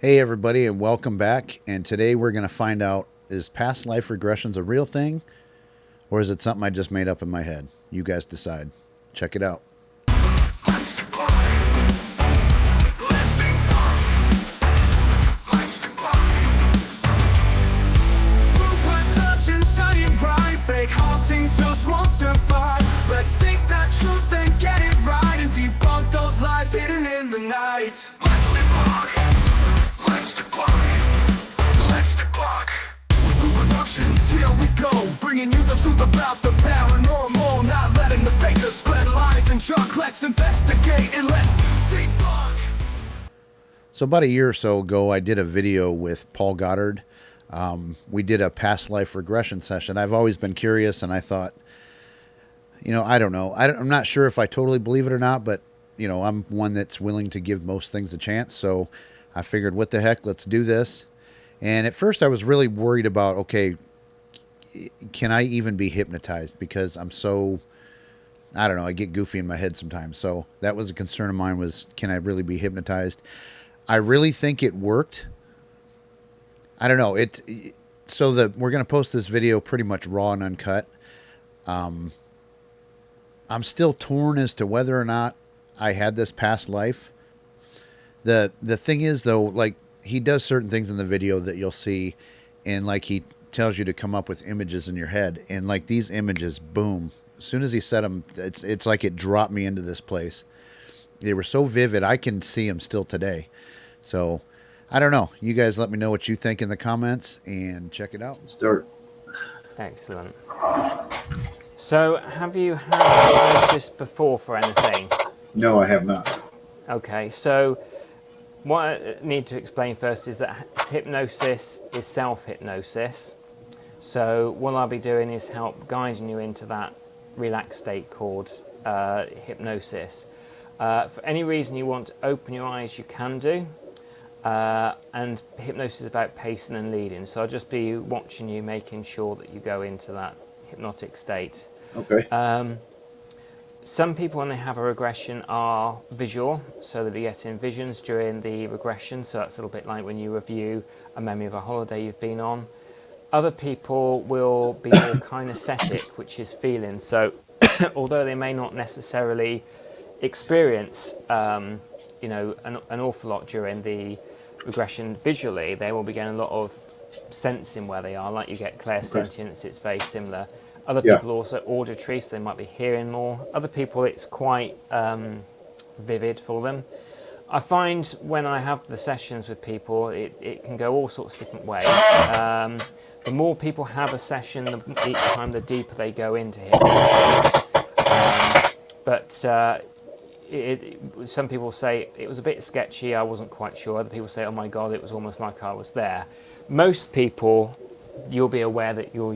Hey, everybody, and welcome back. And today we're going to find out, is past life regressions a real thing, or is it something I just made up in my head? You guys decide. Check it out. Just won't survive. Let's seek that truth and get it right, and debunk those lies hidden in the night. Let's debunk. Productions, here we go, bringing you the truth about the paranormal, not letting the fakers spread lies and junk. Let's investigate and let's debunk. So, about a year or so ago, I did a video with Paul Goddard. We did a past life regression session. I've always been curious, and I thought, I don't know. I'm not sure if I totally believe it or not, but, I'm one that's willing to give most things a chance. So I figured, what the heck, let's do this. And at first I was really worried about, okay, can I even be hypnotized? Because I'm so, I don't know, I get goofy in my head sometimes. So that was a concern of mine, was, can I really be hypnotized? I really think it worked. I don't know. We're going to post this video pretty much raw and uncut. I'm still torn as to whether or not I had this past life. The thing is, though, like, he does certain things in the video that you'll see, and like he tells you to come up with images in your head, and like these images, boom, as soon as he said them, it's like it dropped me into this place. They were so vivid, I can see them still today. So I don't know. You guys let me know what you think in the comments and check it out. Start. Excellent. So, have you had hypnosis before for anything? No, I have not. Okay, so what I need to explain first is that hypnosis is self-hypnosis. So what I'll be doing is help guiding you into that relaxed state called hypnosis. For any reason you want to open your eyes, you can do. And hypnosis is about pacing and leading. So I'll just be watching you, making sure that you go into that hypnotic state. Okay. Some people, when they have a regression, are visual, so they'll be getting visions during the regression. So that's a little bit like when you review a memory of a holiday you've been on. Other people will be more kinesthetic, which is feeling. So although they may not necessarily experience an awful lot during the regression visually, they will be getting a lot of sensing where they are, like you get clairsentience. It's very similar. Other people also auditory, so they might be hearing more. Other people, it's quite vivid for them. I find when I have the sessions with people, it can go all sorts of different ways. The more people have a session, each time, the deeper they go into hypnosis. But some people say it was a bit sketchy, I wasn't quite sure. Other people say, oh my God, it was almost like I was there. Most people, you'll be aware that you'll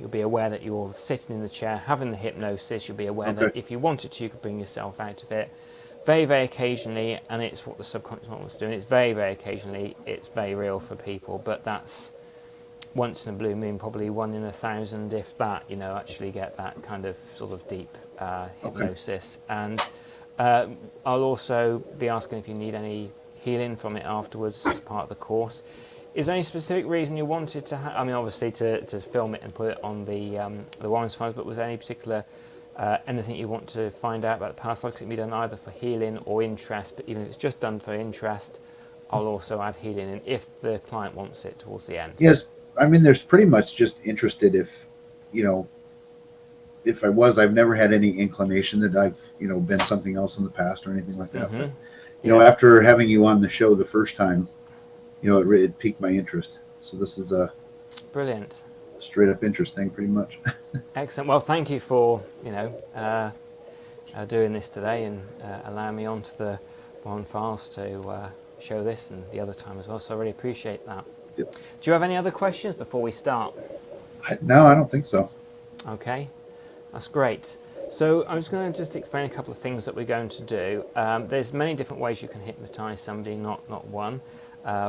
be aware that you're sitting in the chair having the hypnosis. You'll be aware that if you wanted to, you could bring yourself out of it. Very, very occasionally, and it's what the subconscious mind was doing, it's very, very occasionally, it's very real for people, but that's once in a blue moon, probably 1 in 1,000, if that, actually get that kind of sort of deep hypnosis. And I'll also be asking if you need any healing from it afterwards as part of the course. Is there any specific reason you wanted to obviously to film it and put it on the Warren's files, but was there any particular anything you want to find out about the past life? It can be done either for healing or interest, but even if it's just done for interest, I'll also add healing in if the client wants it towards the end. Yes, there's pretty much just interested if I've never had any inclination that I've, been something else in the past or anything like that. Mm-hmm. But, after having you on the show the first time, it piqued my interest. So this is a brilliant, straight up interest thing, pretty much. Excellent. Well, thank you for doing this today and allowing me onto the Warren files to show this and the other time as well. So I really appreciate that. Yep. Do you have any other questions before we start? No, I don't think so. Okay, that's great. So I'm just going to explain a couple of things that we're going to do. There's many different ways you can hypnotize somebody, not one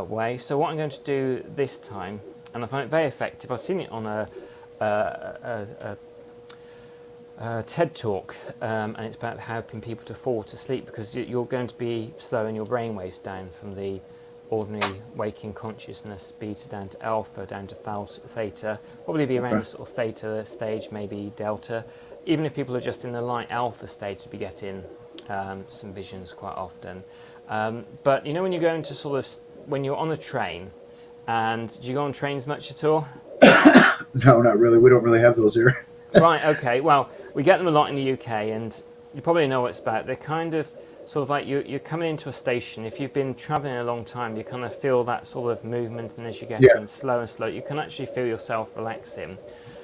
way. So what I'm going to do this time, and I find it very effective. I've seen it on a TED talk, and it's about helping people to fall to sleep, because you're going to be slowing your brain waves down from the ordinary waking consciousness, beta down to alpha, down to theta, probably be around the sort of theta stage, maybe delta. Even if people are just in the light alpha stage, to be getting some visions quite often. But you know, when you go into sort of, when you're on a train, and do you go on trains much at all? No, not really. We don't really have those here. Right, okay. Well, we get them a lot in the UK, and you probably know what it's about. They're kind of sort of like you're coming into a station. If you've been travelling a long time, you kind of feel that sort of movement, and as you get Yeah. in slow and slow, you can actually feel yourself relaxing.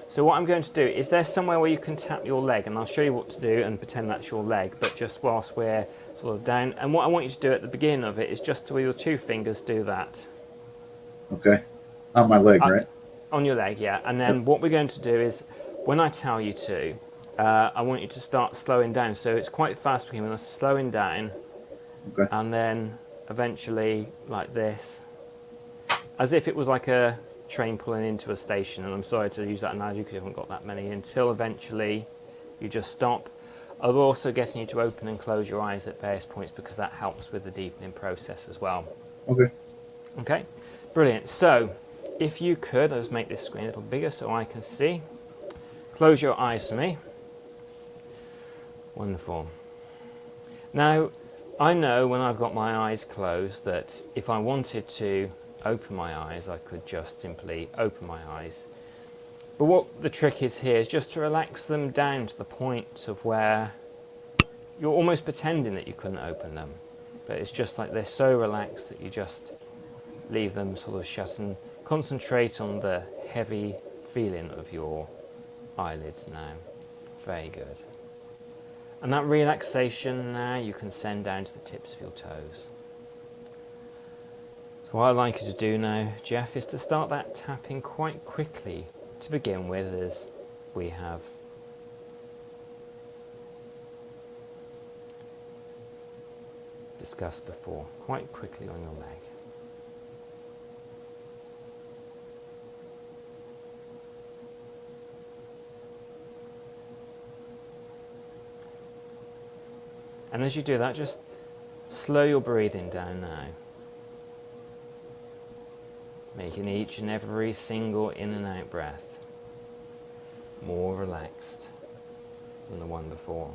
So what I'm going to do, is there somewhere where you can tap your leg? And I'll show you what to do and pretend that's your leg, but just whilst we're sort of down. And what I want you to do at the beginning of it is just to, with your two fingers, do that. Okay. On my leg, right? On your leg, yeah. And then what we're going to do is, when I tell you to, I want you to start slowing down. So it's quite fast beginning. When I'm slowing down, Okay. and then eventually like this, as if it was like a train pulling into a station. And I'm sorry to use that analogy because you haven't got that many. Until eventually you just stop. I'm also getting you to open and close your eyes at various points because that helps with the deepening process as well. Okay. Okay, brilliant. So if you could, I'll just make this screen a little bigger so I can see. Close your eyes for me. Wonderful. Now, I know when I've got my eyes closed that if I wanted to open my eyes, I could just simply open my eyes. But what the trick is here is just to relax them down to the point of where you're almost pretending that you couldn't open them. But it's just like they're so relaxed that you just leave them sort of shut and concentrate on the heavy feeling of your eyelids now. Very good. And that relaxation now you can send down to the tips of your toes. So what I'd like you to do now, Jeff, is to start that tapping quite quickly to begin with, as we have discussed before, quite quickly on your leg. And as you do that, just slow your breathing down now. Making each and every single in and out breath more relaxed than the one before.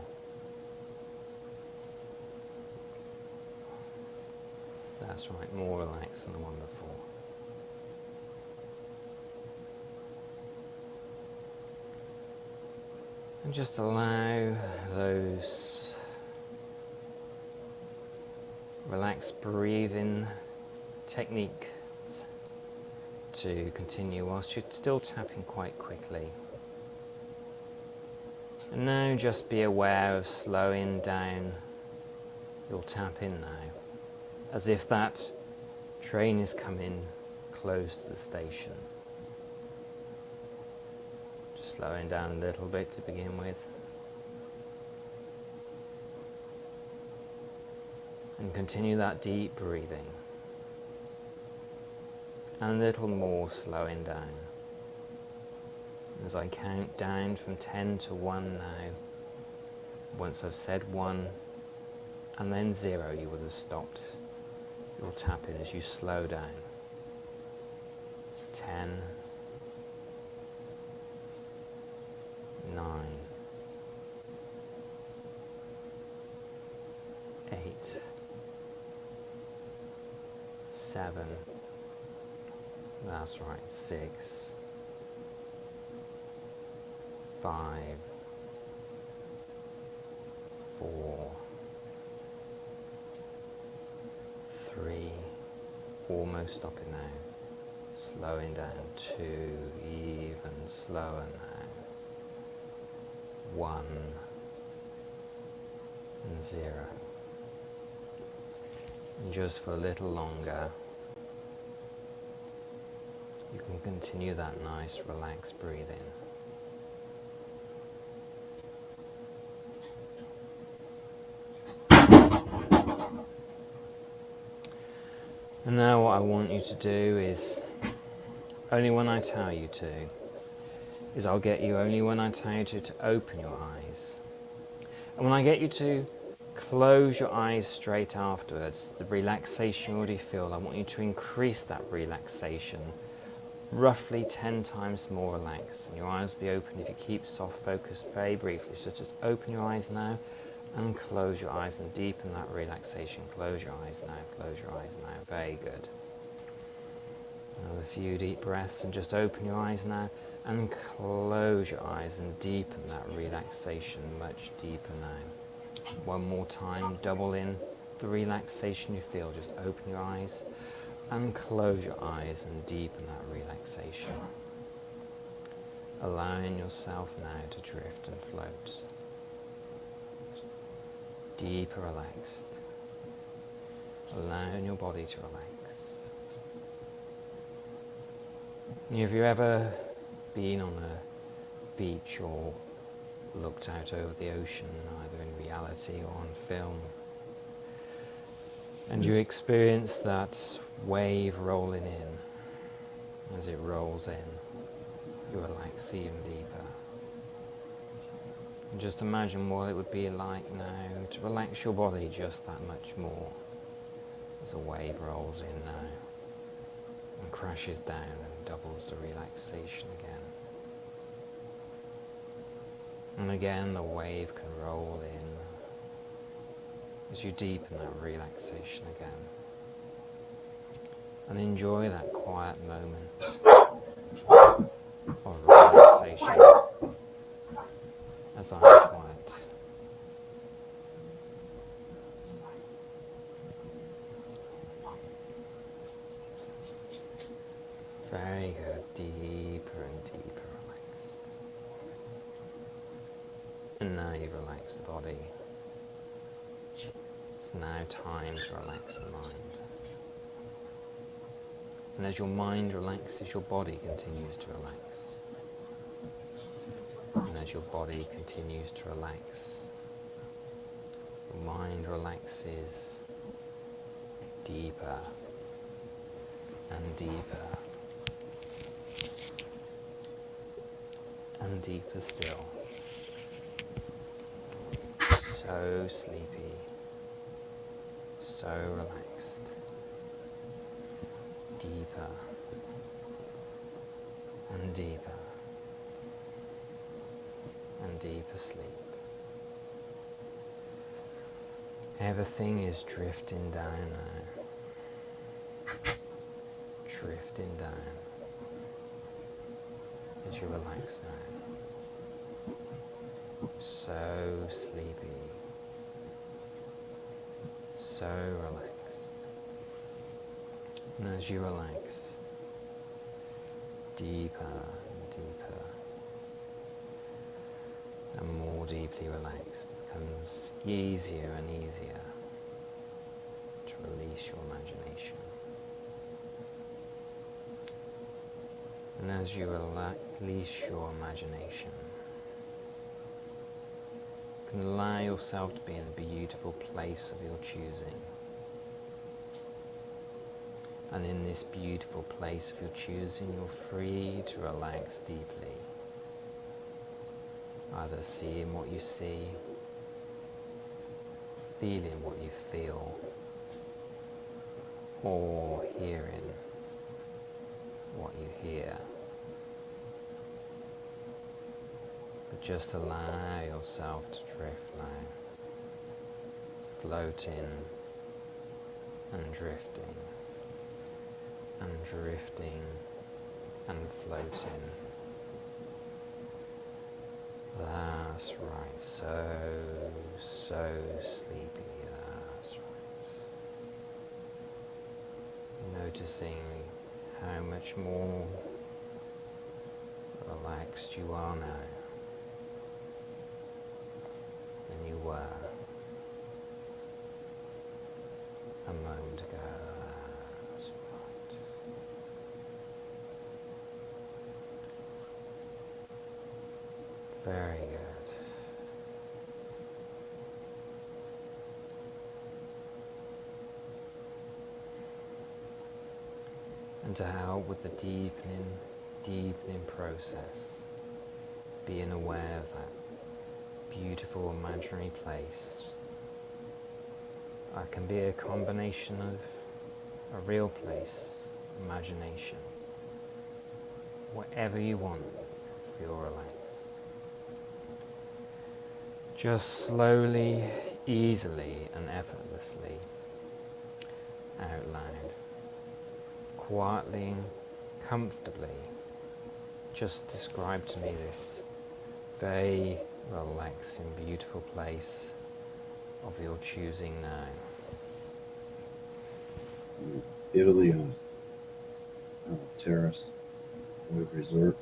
That's right, more relaxed than the one before. And just allow those relaxed breathing techniques to continue whilst you're still tapping quite quickly. And now just be aware of slowing down your tapping now, as if that train is coming close to the station. Just slowing down a little bit to begin with. And continue that deep breathing. And a little more slowing down. As I count down from 10 to 1 now, once I've said 1 and then 0, you would have stopped your tapping as you slow down. 10, 9, 8, 7, that's right, 6, 5, 4, 3, almost stopping now, slowing down, 2, even slower now, 1, and 0. And just for a little longer, you can continue that nice relaxed breathing. And now what I want you to do is, only when I tell you to, is I'll get you only when I tell you to open your eyes. And when I get you to Close your eyes straight afterwards. The relaxation you already feel, I want you to increase that relaxation. Roughly 10 times more relaxed. And your eyes will be open if you keep soft focus very briefly. So just open your eyes now and close your eyes and deepen that relaxation. Close your eyes now, close your eyes now. Very good. Another few deep breaths and just open your eyes now and close your eyes and deepen that relaxation much deeper now. One more time, double in the relaxation you feel. Just open your eyes and close your eyes and deepen that relaxation. Allowing yourself now to drift and float. Deeper relaxed. Allowing your body to relax. Have you ever been on a beach or looked out over the ocean, either in reality or on film, and you experience that wave rolling in? As it rolls in, you relax even deeper. And just imagine what it would be like now to relax your body just that much more as a wave rolls in now and crashes down and doubles the relaxation again. And again the wave can roll in as you deepen that relaxation again. And enjoy that quiet moment of relaxation as I quiet. Very good, deeper and deeper relaxed. And now you've relaxed the body. It's now time to relax the mind. And as your mind relaxes, your body continues to relax. And as your body continues to relax, your mind relaxes deeper and deeper and deeper still. So sleepy, so relaxed. Deeper and deeper and deeper sleep. Everything is drifting down now. Drifting down as you relax now. So sleepy, so relaxed. And as you relax, deeper and deeper and more deeply relaxed, it becomes easier and easier to release your imagination. And as you release your imagination, you can allow yourself to be in a beautiful place of your choosing. And in this beautiful place of your choosing, you're free to relax deeply. Either seeing what you see, feeling what you feel, or hearing what you hear. But just allow yourself to drift now, floating and drifting. And drifting and floating. That's right, so sleepy, that's right. Noticing how much more relaxed you are now than you were a moment ago. That's right. Very good. And to help with the deepening process, being aware of that beautiful imaginary place That can be a combination of a real place, imagination, whatever you want, feel relaxed. Just slowly, easily and effortlessly, out loud, quietly and comfortably, just describe to me this very relaxing, beautiful place of your choosing now. Italy on a terrace, wave resort.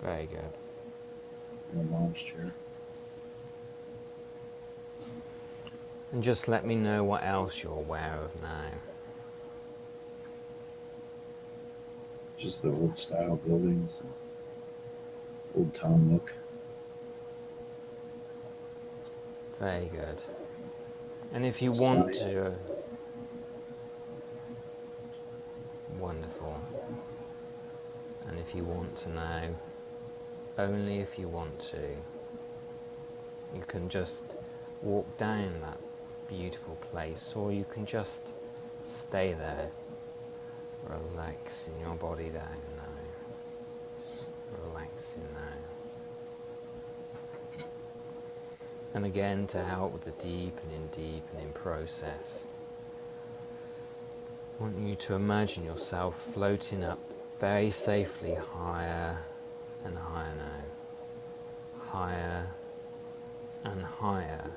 Very good. In a lounge chair. And just let me know what else you're aware of now. Just the old style buildings, old town look. Very good. And if you want Sunny. to, wonderful. And if you want to now, only if you want to, you can just walk down that beautiful place, or you can just stay there, relaxing your body down now, relaxing now. And again, to help with the deepening process, I want you to imagine yourself floating up very safely higher and higher now, higher and higher.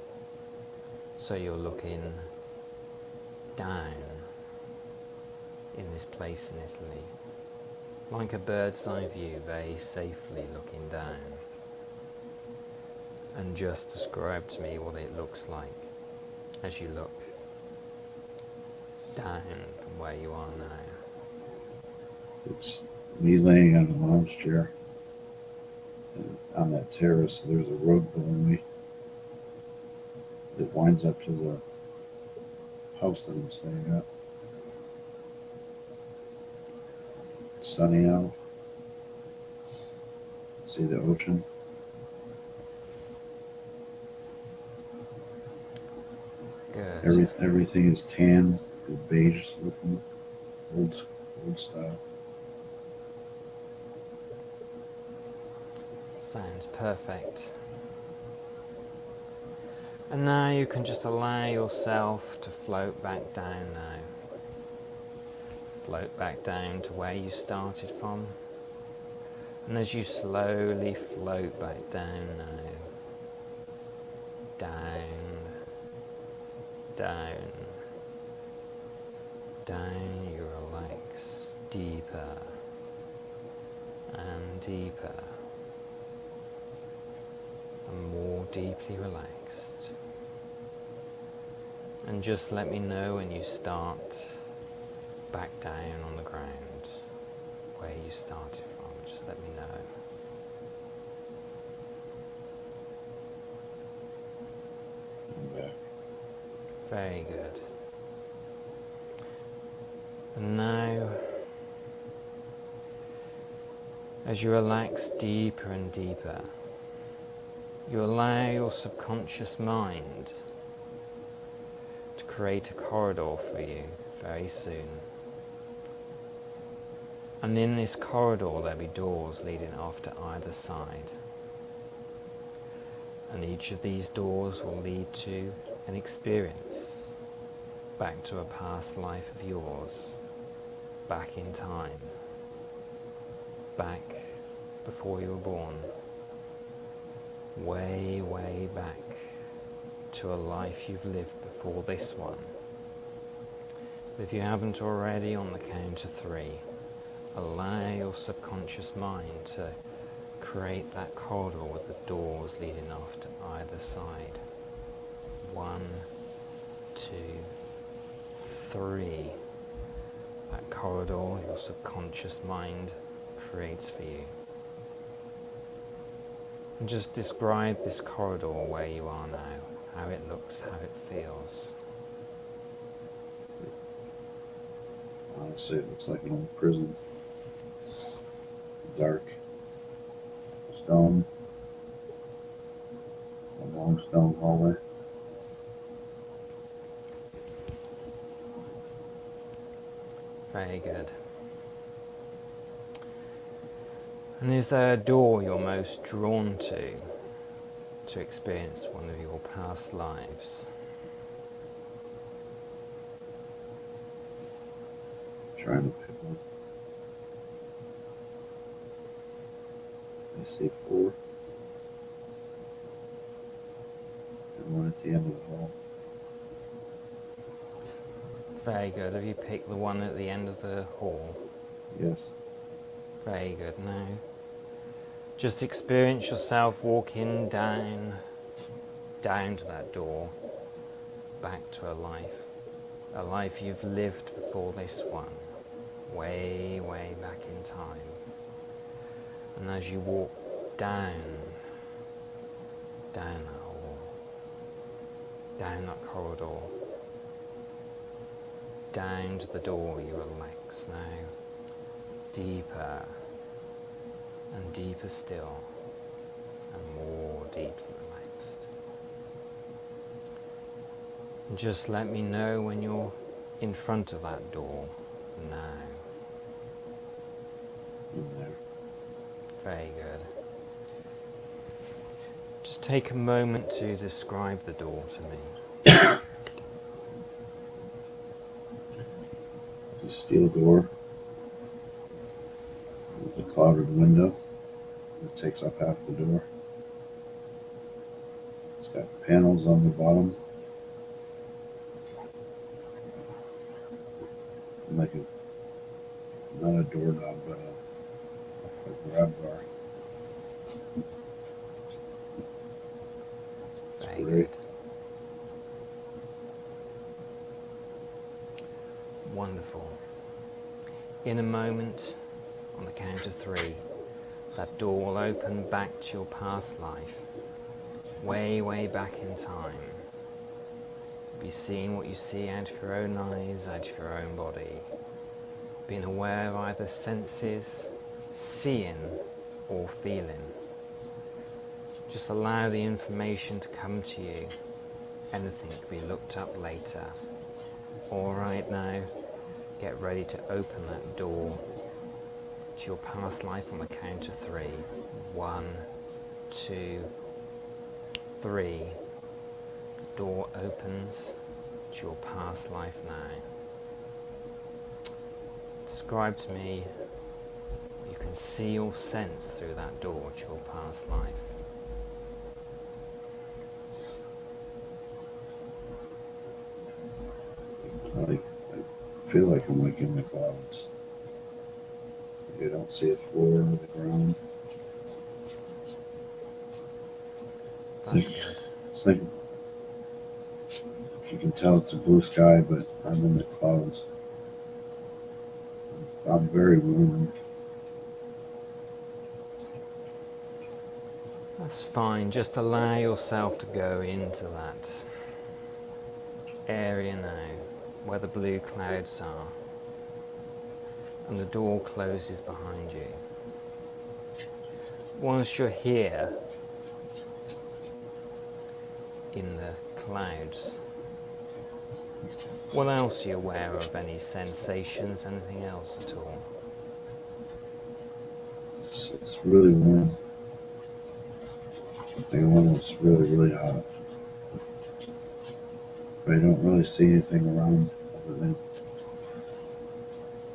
So you're looking down in this place in Italy, like a bird's eye view, very safely looking down. And just describe to me what it looks like as you look down from where you are now. It's me laying on a lounge chair. And on that terrace, there's a road below me that winds up to the house that I'm staying at. It's sunny out. See the ocean. Good. Everything is tan, beige looking, old style. Sounds perfect. And now you can just allow yourself to float back down now. Float back down to where you started from. And as you slowly float back down now, down, you relax deeper and deeper and more deeply relaxed. And just let me know when you start back down on the ground where you started from. Just let me know. I'm back. Very good. And now, as you relax deeper and deeper, you allow your subconscious mind to create a corridor for you very soon. And in this corridor there'll be doors leading off to either side. And each of these doors will lead to an experience, back to a past life of yours, back in time, back before you were born, way, way back to a life you've lived before this one. If you haven't already, on the count of 3, allow your subconscious mind to create that corridor with the doors leading off to either side. 1, 2, 3. That corridor your subconscious mind creates for you. And just describe this corridor where you are now, how it looks, how it feels. Honestly, it looks like an old prison. Dark. Stone. a long stone hallway. Very good. And is there a door you're most drawn to experience one of your past lives? Trying to pick one. I see 4. And one at the end of the hall. Very good. Have you picked the one at the end of the hall? Yes. Very good. Now, just experience yourself walking down to that door, back to a life you've lived before this one, way, way back in time. And as you walk down that hall, down that corridor, down to the door, you relax now, deeper and deeper still, and more deeply relaxed. And just let me know when you're in front of that door now. In there. Very good. Just take a moment to describe the door to me. It's a steel door with a clouded window that takes up half the door. It's got panels on the bottom, like not a doorknob, but a grab bar. Very Great. good. Wonderful. In a moment, on the count of 3, that door will open back to your past life, way, way back in time. Be seeing what you see out of your own eyes, out of your own body. Being aware of either senses, seeing or feeling. Just allow the information to come to you. Anything can be looked up later. All right now, get ready to open that door to your past life on the count of 3. 1, 2, 3. The door opens to your past life now. Describe to me what you can see or sense through that door to your past life. I feel like I'm like in the clouds. You don't see a floor or the ground. That's good. It's like you can tell it's a blue sky, but I'm in the clouds. I'm very warm. That's fine. Just allow yourself to go into that area now where the blue clouds are and the door closes behind you. Once you're here in the clouds, what else are you aware of? Any sensations, anything else at all? It's really warm. Like almost really, really hot. But I don't really see anything around other than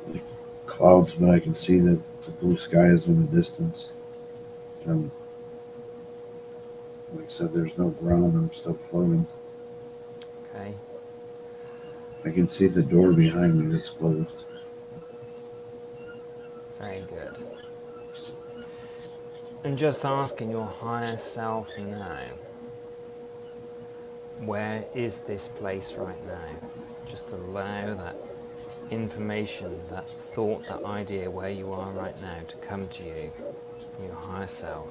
like clouds, but I can see that the blue sky is in the distance. And like I said, there's no ground, I'm still floating. Okay. I can see the door behind me that's closed. Very good. And just asking your higher self now, where is this place right now? Just allow that information, that thought, that idea where you are right now to come to you from your higher self.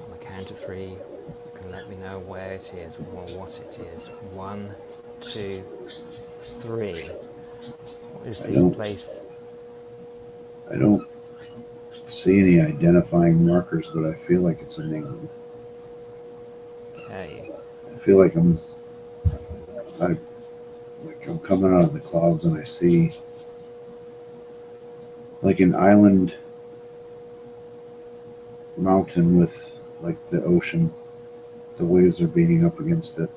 On the count of 3, you can let me know where it is or what it is. 1, 2, 3. What is this place? I don't see any identifying markers, but I feel like it's in England. Okay. I feel like I, I'm coming out of the clouds and I see like an island mountain with like the ocean. The waves are beating up against it.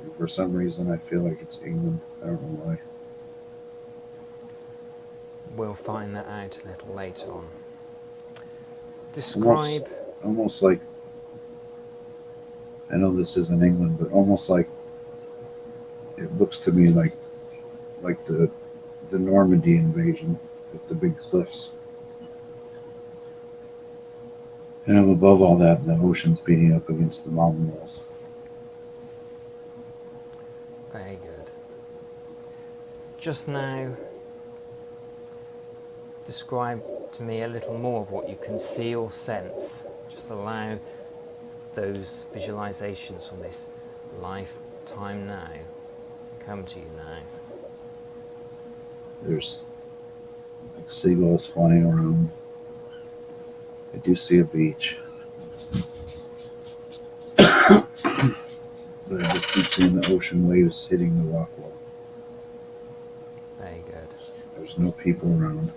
And for some reason, I feel like it's England. I don't know why. We'll find that out a little later on. Almost, Describe. almost like, I know this isn't England, but almost like it looks to me like the Normandy invasion with the big cliffs. And I'm above all that, and the ocean's beating up against the mountain walls. Very good. Just now, describe to me a little more of what you can see or sense. Just allow those visualizations from this lifetime now come to you now. There's like seagulls flying around. I do see a beach. But I just keep seeing the ocean waves hitting the rock wall. Very good. There's no people around.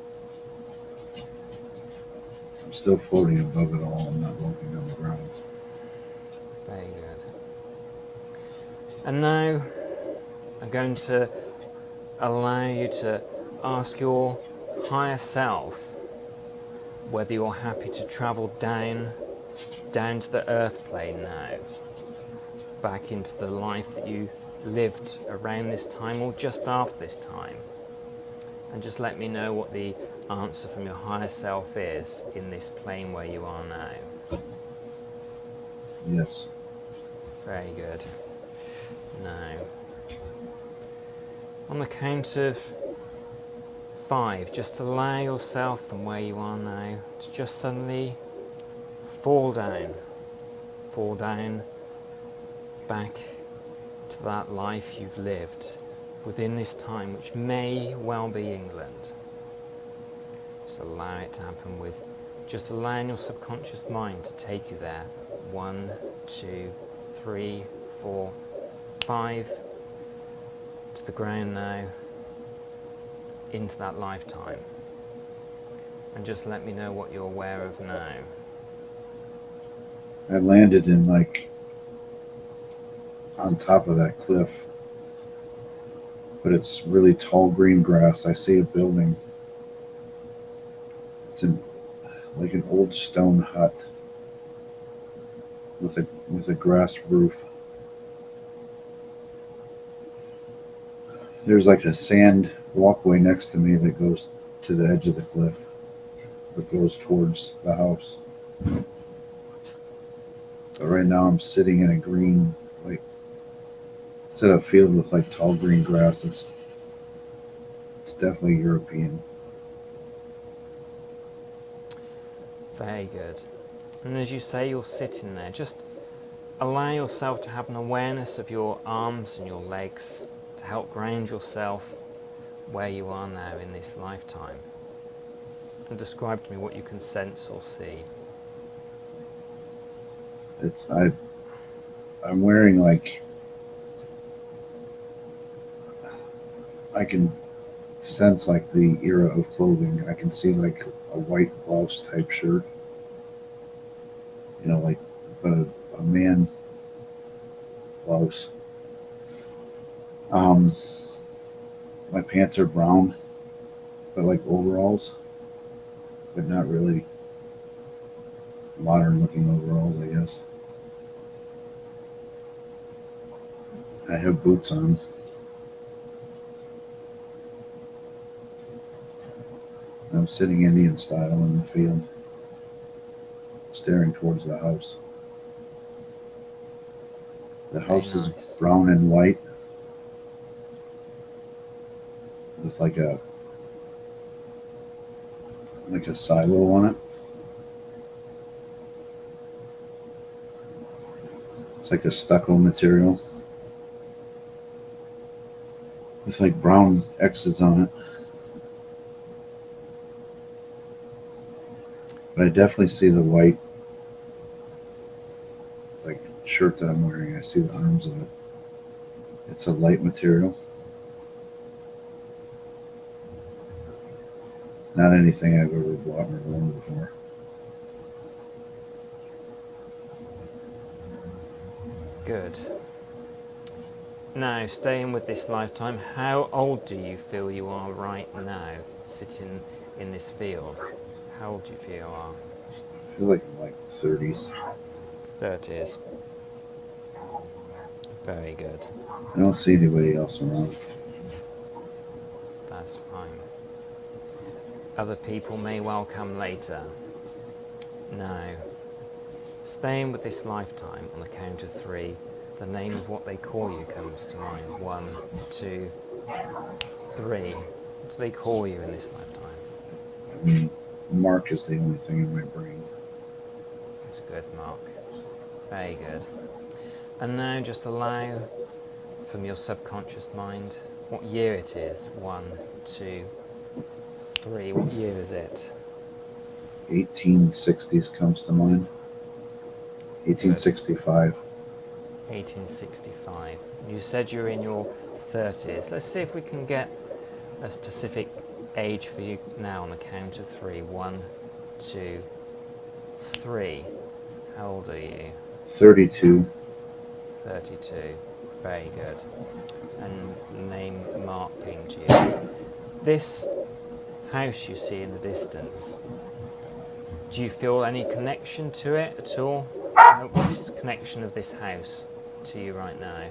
I'm still floating above it all. I'm not walking on the ground. Very good. And now I'm going to allow you to ask your higher self whether you're happy to travel down to the earth plane now, back into the life that you lived around this time or just after this time. And just let me know what the answer from your higher self is in this plane where you are now. Yes. Very good. Now, on the count of 5, just allow yourself from where you are now to just suddenly fall down back to that life you've lived within this time, which may well be England. Just allow it to happen with just allowing your subconscious mind to take you there. 1, 2, 3, 4, 5 to the ground now, into that lifetime. And just let me know what you're aware of now. I landed in like on top of that cliff, but it's really tall green grass. I see a building. It's like an old stone hut with a grass roof. There's like a sand walkway next to me that goes to the edge of the cliff, that goes towards the house. But right now I'm sitting in a green, like, instead of a field with like tall green grass. It's definitely European. Very good. And as you say, you're sitting there. Just allow yourself to have an awareness of your arms and your legs to help ground yourself where you are now in this lifetime. And describe to me what you can sense or see. I'm wearing like, I can sense like the era of clothing. I can see like a white blouse type shirt, like, but a man blouse. My pants are brown, but like overalls, but not really modern looking overalls, I guess. I have boots on. I'm sitting Indian style in the field, staring towards the house. The house is brown and white with like a silo on it. It's like a stucco material with like brown X's on it. But I definitely see the white, like shirt that I'm wearing. I see the arms of it. It's a light material. Not anything I've ever bought or worn before. Good. Now, staying with this lifetime, how old do you feel you are right now, sitting in this field? How old do you feel you are? I feel like I'm like 30s. 30s. Very good. I don't see anybody else around. That's fine. Other people may well come later. Now, staying with this lifetime, on the count of 3, the name of what they call you comes to mind. 1, 2, 3. What do they call you in this lifetime? I mean, Mark is the only thing in my brain. That's good, Mark. Very good. And now just allow from your subconscious mind what year it is. 1, 2, 3. What year is it? 1860s comes to mind. 1865. 1865. You said you're in your 30s. Let's see if we can get a specific age for you now on the count of 3. 1, 2, 3. How old are you? 32. 32. Very good. And name Mark pinged you. This house you see in the distance, do you feel any connection to it at all? What's the connection of this house to you right now?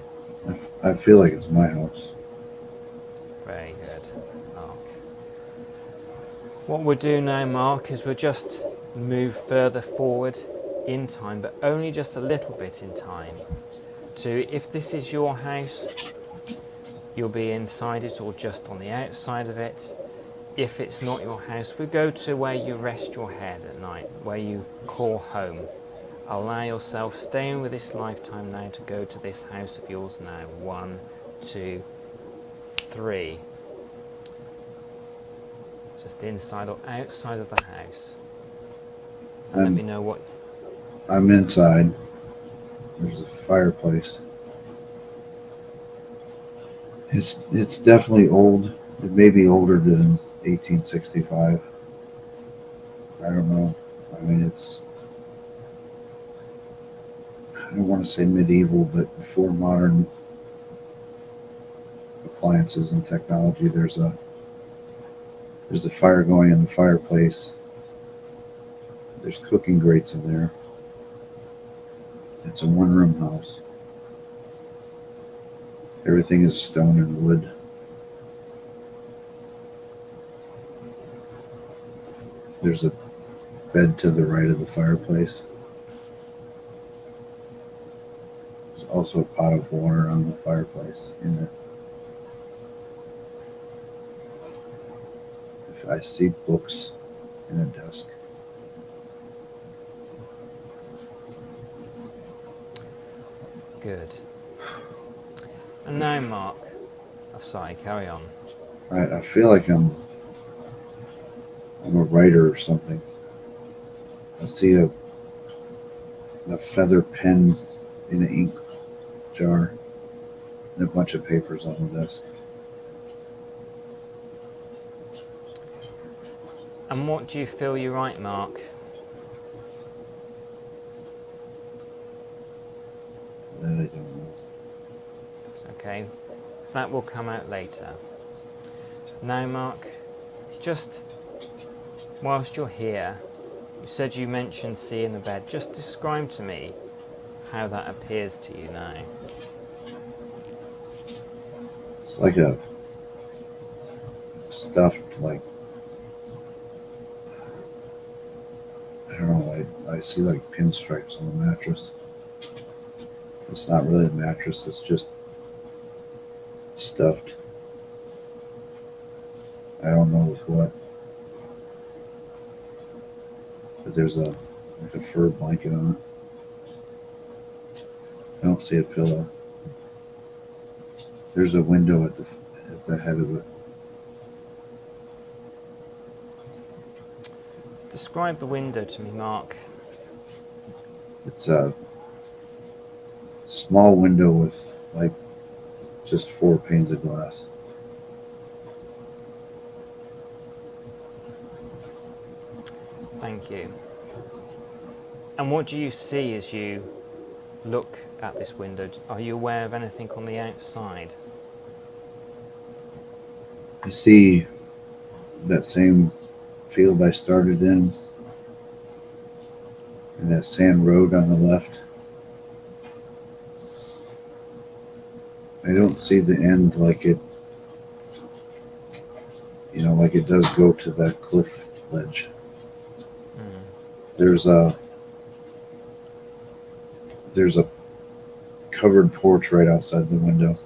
I feel like it's my house. Very good, Mark. What we'll do now, Mark, is we'll just move further forward in time, but only just a little bit in time. To, if this is your house, you'll be inside it or just on the outside of it. If it's not your house, we go to where you rest your head at night, where you call home. Allow yourself, staying with this lifetime now, to go to this house of yours now. 1, 2, 3. Just inside or outside of the house. And let me know what... I'm inside. There's a fireplace. It's definitely old. It may be older than 1865. I don't know. I mean, I don't want to say medieval, but before modern appliances and technology. There's a fire going in the fireplace. There's cooking grates in there. It's a one-room house. Everything is stone and wood. There's a bed to the right of the fireplace. There's also a pot of water on the fireplace in it. If I see books in a desk. Good. And now, Mark. Oh, sorry, carry on. I feel like I'm a writer or something. I see a feather pen in an ink jar and a bunch of papers on the desk. And what do you feel you write, Mark? That I don't know. Okay, that will come out later. Now, Mark, just whilst you're here, you said you mentioned seeing the bed. Just describe to me how that appears to you now. It's like a stuffed, like, I don't know, I see like pinstripes on the mattress. It's not really a mattress, it's just stuffed. I don't know with what. But there's like a fur blanket on it. I don't see a pillow. There's a window at the head of it. Describe the window to me, Mark. It's Small window with like just 4 panes of glass. Thank you. And what do you see as you look at this window? Are you aware of anything on the outside? I see that same field I started in, and that sand road on the left. I don't see the end like it, like it does go to that cliff ledge. Mm. There's a there's a covered porch right outside the window,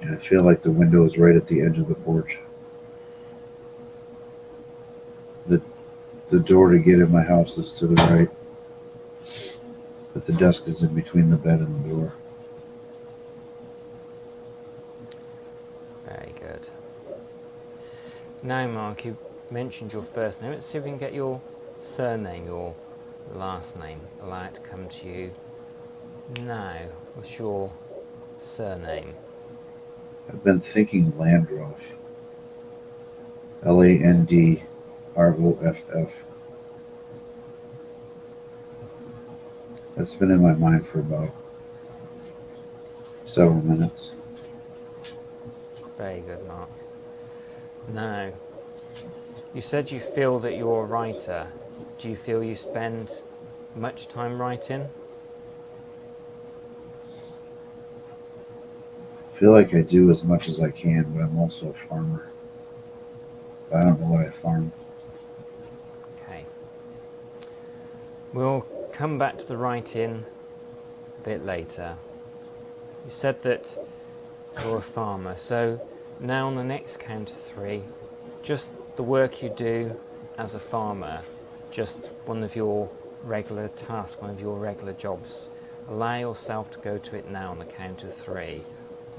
and I feel like the window is right at the edge of the porch. The door to get in my house is to the right, but the desk is in between the bed and the door. Very good. Now, Mark, you mentioned your first name. Let's see if we can get your surname, your last name. Allow it to come to you now. What's your surname? I've been thinking Landroff. Landroff. That's been in my mind for about several minutes. Very good, Mark. Now, you said you feel that you're a writer. Do you feel you spend much time writing? I feel like I do as much as I can, but I'm also a farmer. I don't know what I farm. Okay. We'll come back to the writing a bit later. You said that you're a farmer, so now on the next count of 3, just the work you do as a farmer, just one of your regular tasks, one of your regular jobs. Allow yourself to go to it now on the count of 3.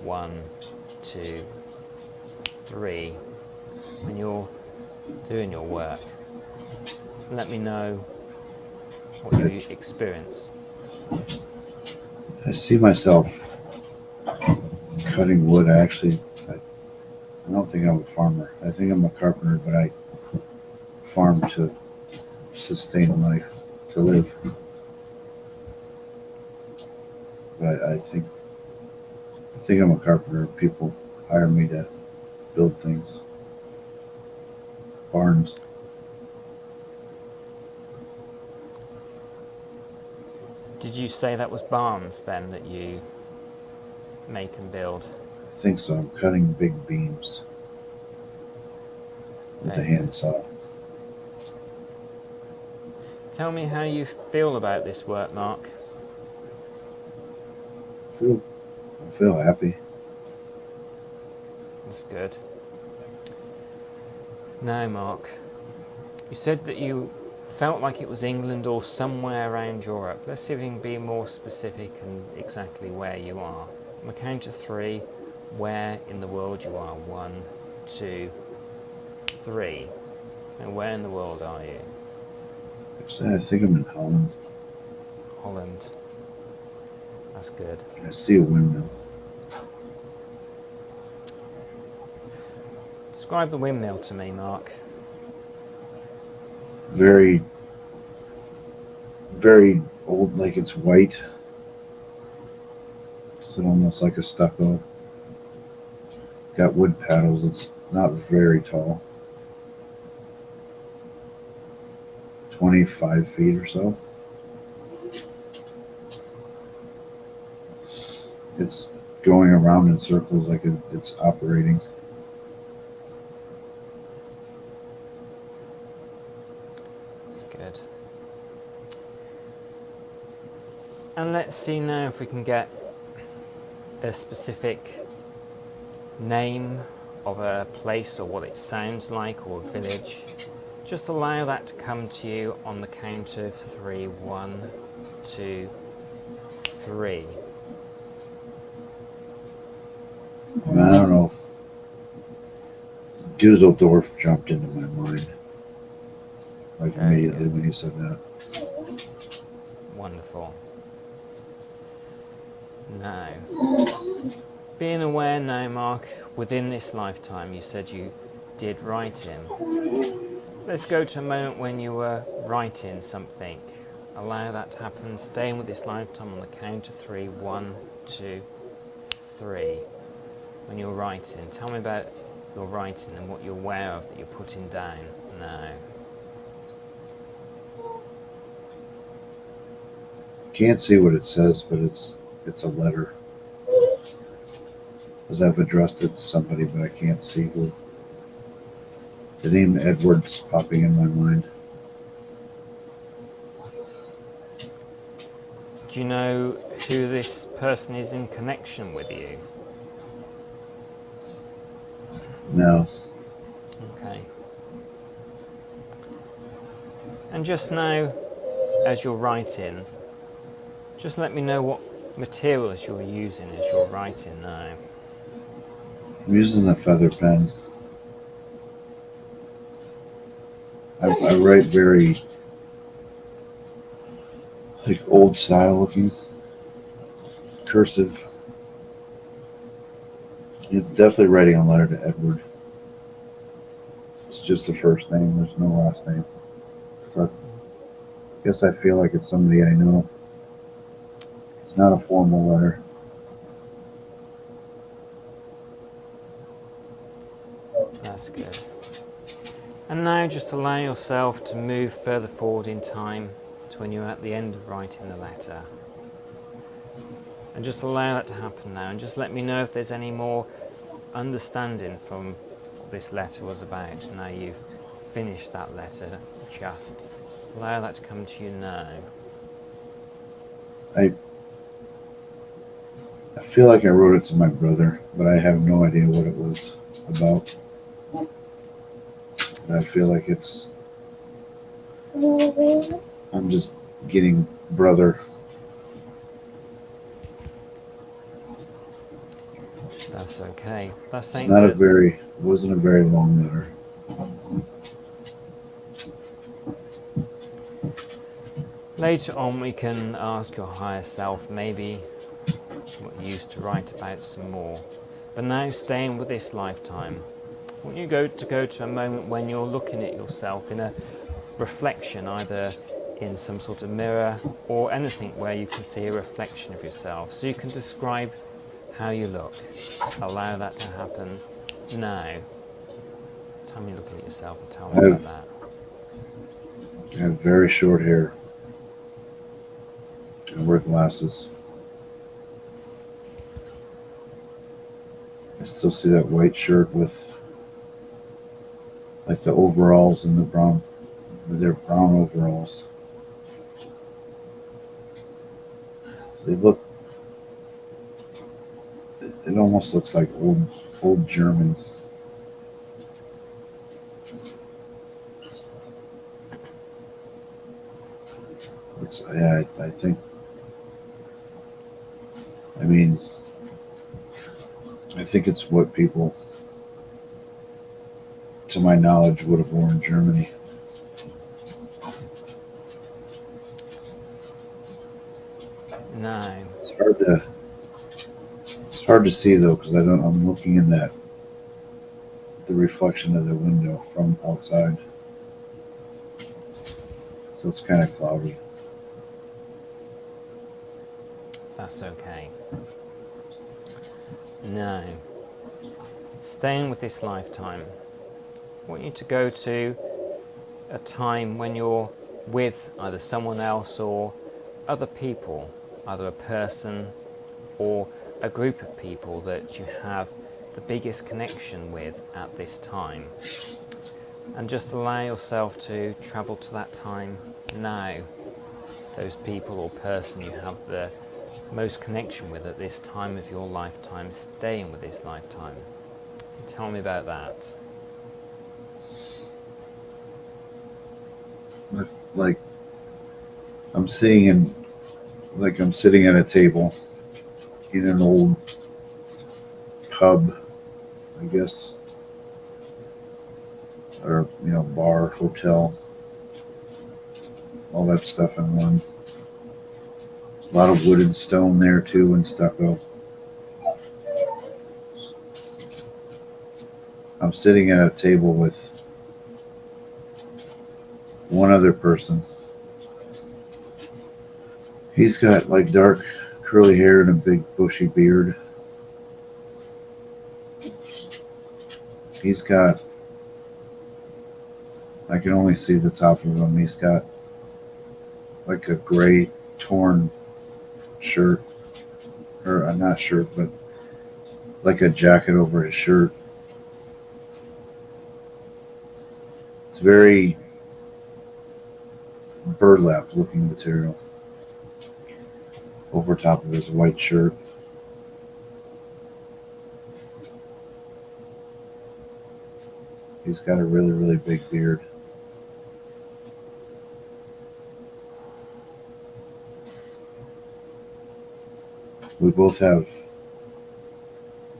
1, 2, 3. When you're doing your work, let me know what you experience. I see myself cutting wood. I don't think I'm a farmer. I think I'm a carpenter, but I farm to sustain life, to live. But I think I'm a carpenter. People hire me to build things. Barns. Did you say that was barns then that you make and build? I think so. I'm cutting big beams with a Very handsaw. Tell me how you feel about this work, Mark. I feel happy. That's good. Now, Mark, you said that you felt like it was England or somewhere around Europe. Let's see if we can be more specific and exactly where you are. On the count of 3, where in the world you are. 1, 2, 3. And where in the world are you? Actually, I think I'm in Holland. Holland. That's good. I see a windmill. Describe the windmill to me, Mark. Very, very old, like it's white. It's almost like a stucco. Got wood paddles. It's not very tall. 25 feet or so. It's going around in circles like it's operating. That's good. And let's see now if we can get a specific name of a place or what it sounds like or a village. Just allow that to come to you on the count of 3. 1, 2, 3. I don't know. Dusseldorf jumped into my mind. Like Very immediately good. when you said that. Wonderful. Now, being aware now, Mark, within this lifetime, you said you did writing. Let's go to a moment when you were writing something. Allow that to happen, staying with this lifetime on the count of 3. 1, 2, 3. When you're writing, tell me about your writing and what you're aware of that you're putting down now. Can't see what it says, but it's a letter. Because I've addressed it to somebody, but I can't see who. The name Edward's popping in my mind. Do you know who this person is in connection with you? No. Okay. And just now, as you're writing, just let me know what materials you're using as you're writing now. I'm using the feather pen. I write very like old style looking cursive. It's definitely writing a letter to Edward. It's just the first name. There's no last name. But I guess I feel like it's somebody I know. It's not a formal letter. That's good. And now just allow yourself to move further forward in time to when you're at the end of writing the letter. And just allow that to happen now. And just let me know if there's any more understanding from what this letter was about. Now you've finished that letter, just allow that to come to you now. I feel like I wrote it to my brother, but I have no idea what it was about. I feel like I'm just getting brother. That's okay. That's It's saying not that it wasn't a very long letter. later on we can ask your higher self maybe what you used to write about some more. But now staying with this lifetime, I want you go to a moment when you're looking at yourself in a reflection, either in some sort of mirror or anything where you can see a reflection of yourself. So you can describe how you look. Allow that to happen now. Tell me looking at yourself and tell me about that. I have very short hair. I wear glasses. I still see that white shirt with like the overalls and the brown. They're brown overalls. They look. It almost looks like old German. I think. I mean, I think it's what people, to my knowledge, would have worn in Germany. No. It's hard to see though, because I'm looking in the reflection of the window from outside, so it's kind of cloudy. That's okay. Now, staying with this lifetime, I want you to go to a time when you're with either someone else or other people, either a person or a group of people that you have the biggest connection with at this time. And just allow yourself to travel to that time now. Those people or person you have the most connection with at this time of your lifetime, staying with this lifetime. Tell me about that. Like I'm sitting at a table in an old pub, I guess, or bar, hotel, all that stuff in one. A lot of wood and stone there too, and stucco. I'm sitting at a table with one other person. He's got like dark curly hair and a big bushy beard. He's got, I can only see the top of him. He's got like a gray torn shirt, or not shirt, but like a jacket over his shirt. It's very burlap looking material over top of his white shirt. He's got a really, really big beard. We both have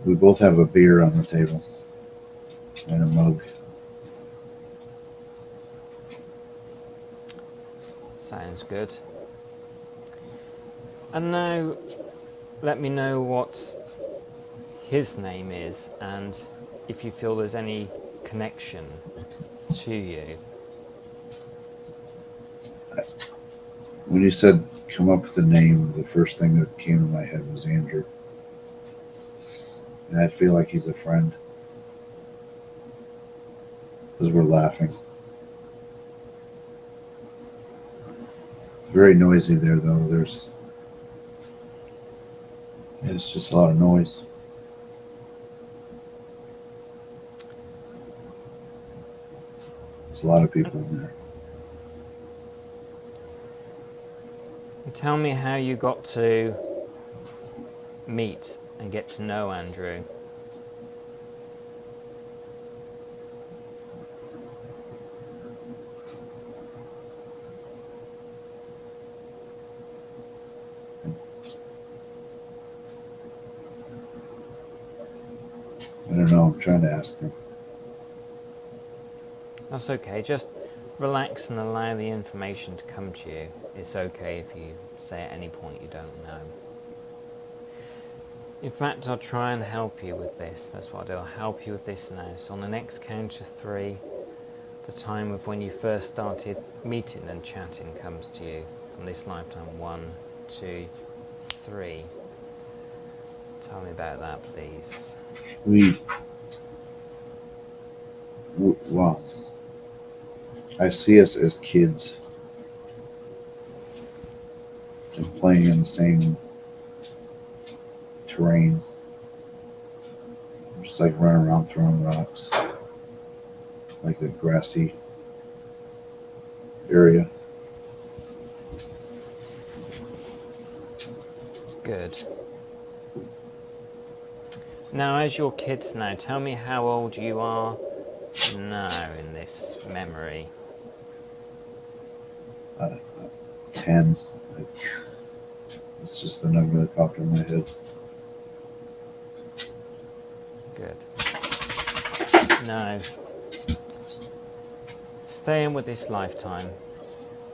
a beer on the table and a mug. Sounds good. And now, let me know what his name is and if you feel there's any connection to you. When you said come up with a name, the first thing that came to my head was Andrew. And I feel like he's a friend because we're laughing. It's very noisy there, though. It's just a lot of noise. There's a lot of people in there. Tell me how you got to meet and get to know Andrew. I don't know. I'm trying to ask him. That's okay, just relax and allow the information to come to you. It's okay if you say at any point you don't know. In fact, I'll try and help you with this. That's what I'll do. I'll help you with this now. So on the next count of 3, the time of when you first started meeting and chatting comes to you from this lifetime. 1, 2, 3. Tell me about that, please. Well, I see us as kids and playing in the same terrain, just like running around throwing rocks, like a grassy area. Good. Now, as your kids now, tell me how old you are now in this memory. 10. It's just the number that popped in my head. Good. Now, staying with this lifetime,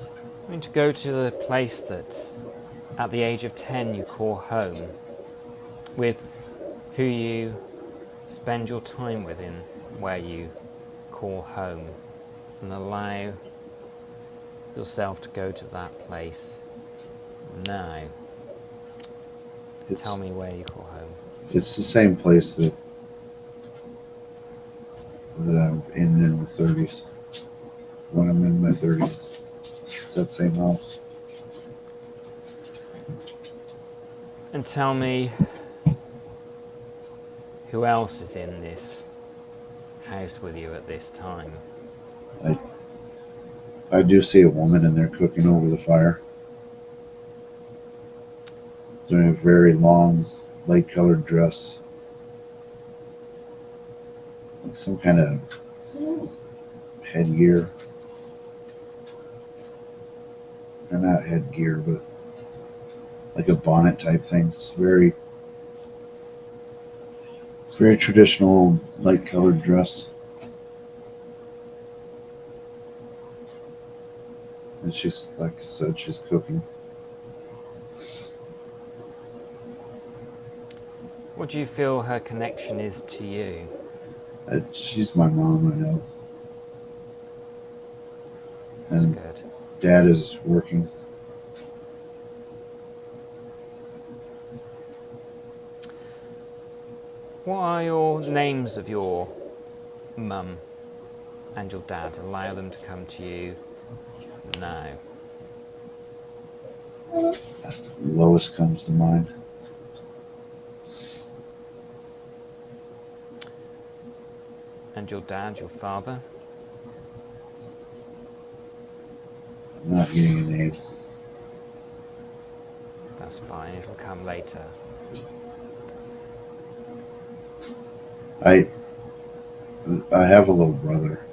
I'm going to go to the place that at the age of 10 you call home, with who you spend your time with in where you call home, and allow yourself to go to that place now. Tell me where you call home. It's the same place that I'm in the 30s. When I'm in my 30s, it's that same house. And tell me who else is in this house with you at this time. I do see a woman in there cooking over the fire, doing a very long, light-colored dress, like some kind of headgear. Or not headgear, but like a bonnet type thing. It's very traditional, light-colored dress. And she's, like I said, she's cooking. What do you feel her connection is to you? She's my mom, I know. That's And good. Dad is working. What are your names of your mum and your dad? Allow them to come to you now. Lois comes to mind. And your dad, your father? I'm not getting a name. That's fine, it'll come later. I have a little brother.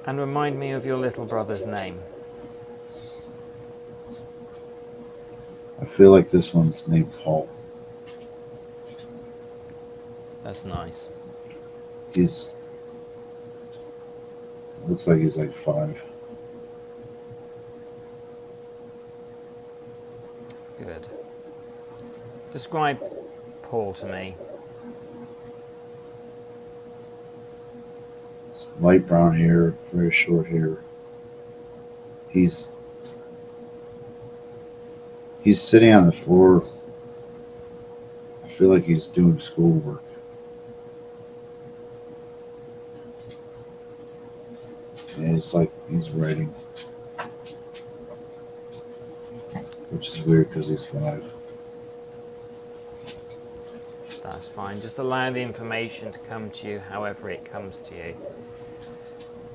And remind me of your little brother's name. I feel like this one's named Paul. That's nice. Looks like he's like 5. Good. Describe Paul to me. Light brown hair, very short hair. He's sitting on the floor. I feel like he's doing schoolwork. And it's like he's writing. Which is weird because he's 5. That's fine. Just allow the information to come to you however it comes to you.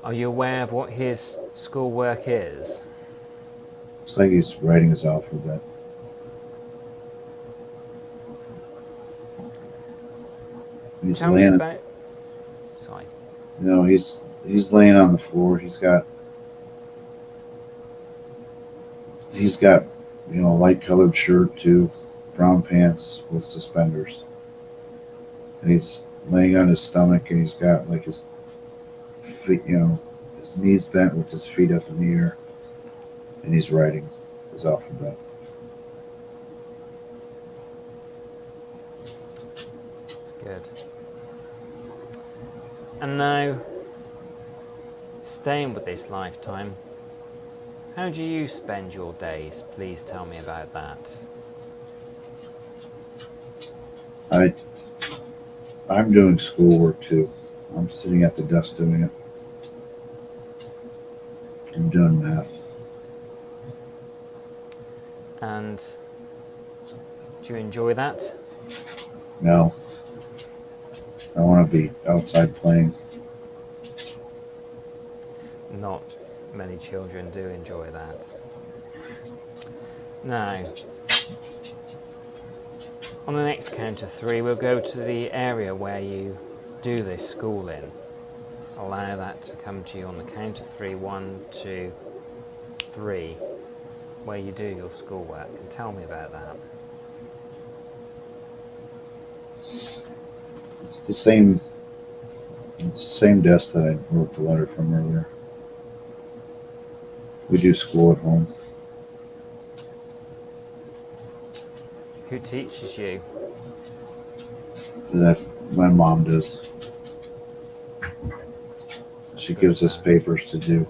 Are you aware of what his schoolwork is? Looks like he's writing his alphabet. He's Tell me laying, about... Sorry. he's laying on the floor. He's got a light colored shirt too, brown pants with suspenders. And he's laying on his stomach and he's got like his feet, his knees bent with his feet up in the air. And he's writing his alphabet. That's good. And now, staying with this lifetime, how do you spend your days? Please tell me about that. I'm doing schoolwork too. I'm sitting at the desk doing it. I'm doing math. And do you enjoy that? No. I want to be outside playing. Not many children do enjoy that. Now, on the next count of 3, we'll go to the area where you do this schooling. Allow that to come to you on the count of 3. 1, 2, 3, where you do your schoolwork. And tell me about that. It's the same desk that I wrote the letter from earlier. We do school at home. Who teaches you? That my mom does. She gives us papers to do.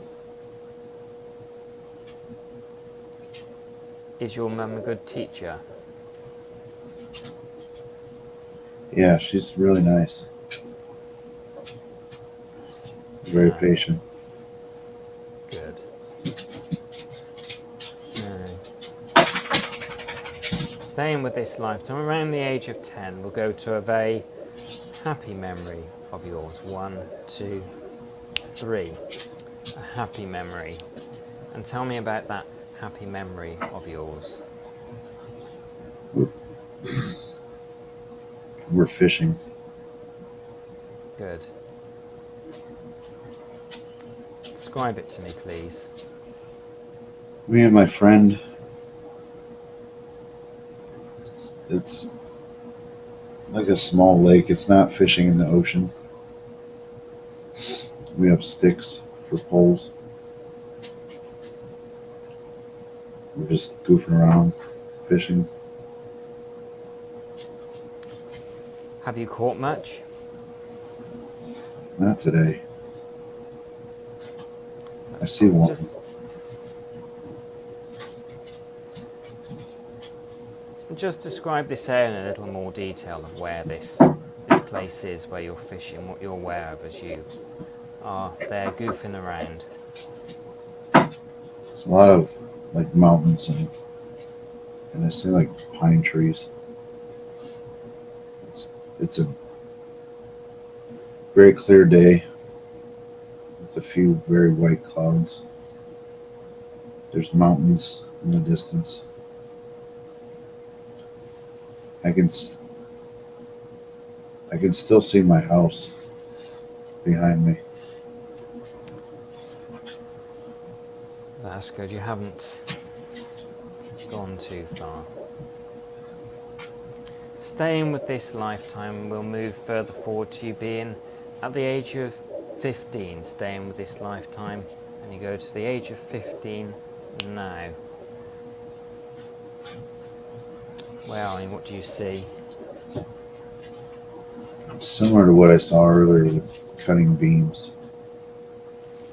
Is your mum a good teacher? Yeah, she's really nice. Very patient. Good. Now, staying with this lifetime, around the age of 10, we'll go to a very happy memory of yours. 1, 2, 3. A happy memory. And tell me about that happy memory of yours. We're fishing. Good. Describe it to me, please. Me and my friend. It's like a small lake. It's not fishing in the ocean. We have sticks for poles. We're just goofing around, fishing. Have you caught much? Not today. I That's see fine. one. Just describe this area in a little more detail of where this place is, where you're fishing, what you're aware of as you are there goofing around. It's a lot of like mountains and I see like pine trees. It's a very clear day with a few very white clouds. There's mountains in the distance. I can still see my house behind me. That's good. You haven't gone too far. Staying with this lifetime, we'll move further forward to you being at the age of 15, staying with this lifetime, and you go to the age of 15 now. Well, and what do you see? Similar to what I saw earlier with cutting beams.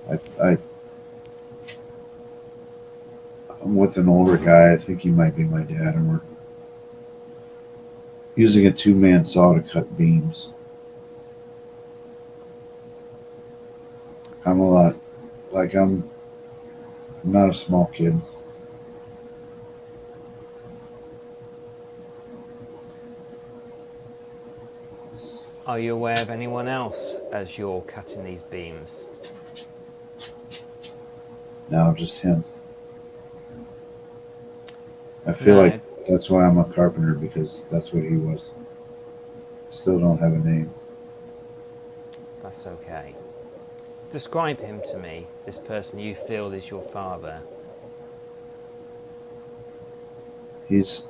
I'm with an older guy. I think he might be my dad, and we're using a 2-man saw to cut beams. I'm a lot like I'm not a small kid. Are you aware of anyone else as you're cutting these beams? Now just him. I feel like that's why I'm a carpenter, because that's what he was. Still don't have a name. That's okay. Describe him to me, this person you feel is your father. He's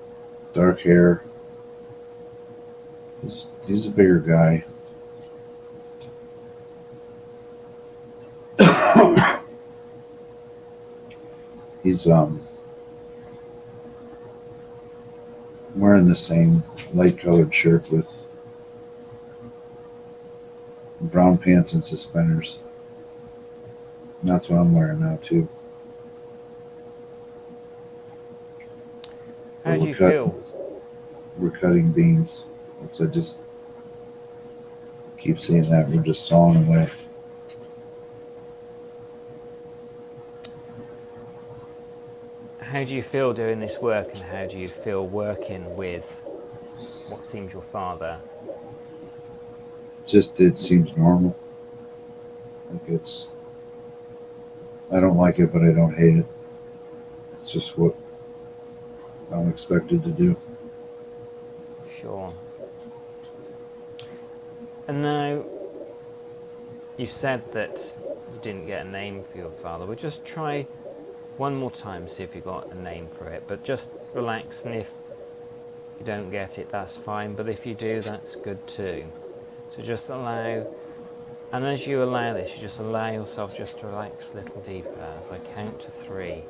dark hair. He's a bigger guy. He's wearing the same light colored shirt with brown pants and suspenders. And that's what I'm wearing now too. How do you feel? We're cutting beams. I just keep seeing that. We're just sawing away. How do you feel doing this work, and how do you feel working with what seems your father? It seems normal. Like I don't like it, but I don't hate it. It's just what I'm expected to do. Sure. And now, you said that you didn't get a name for your father. We'll just try one more time, see if you got a name for it. But just relax, and if you don't get it, that's fine. But if you do, that's good too. So just allow, and as you allow this, you just allow yourself just to relax a little deeper as I count to 3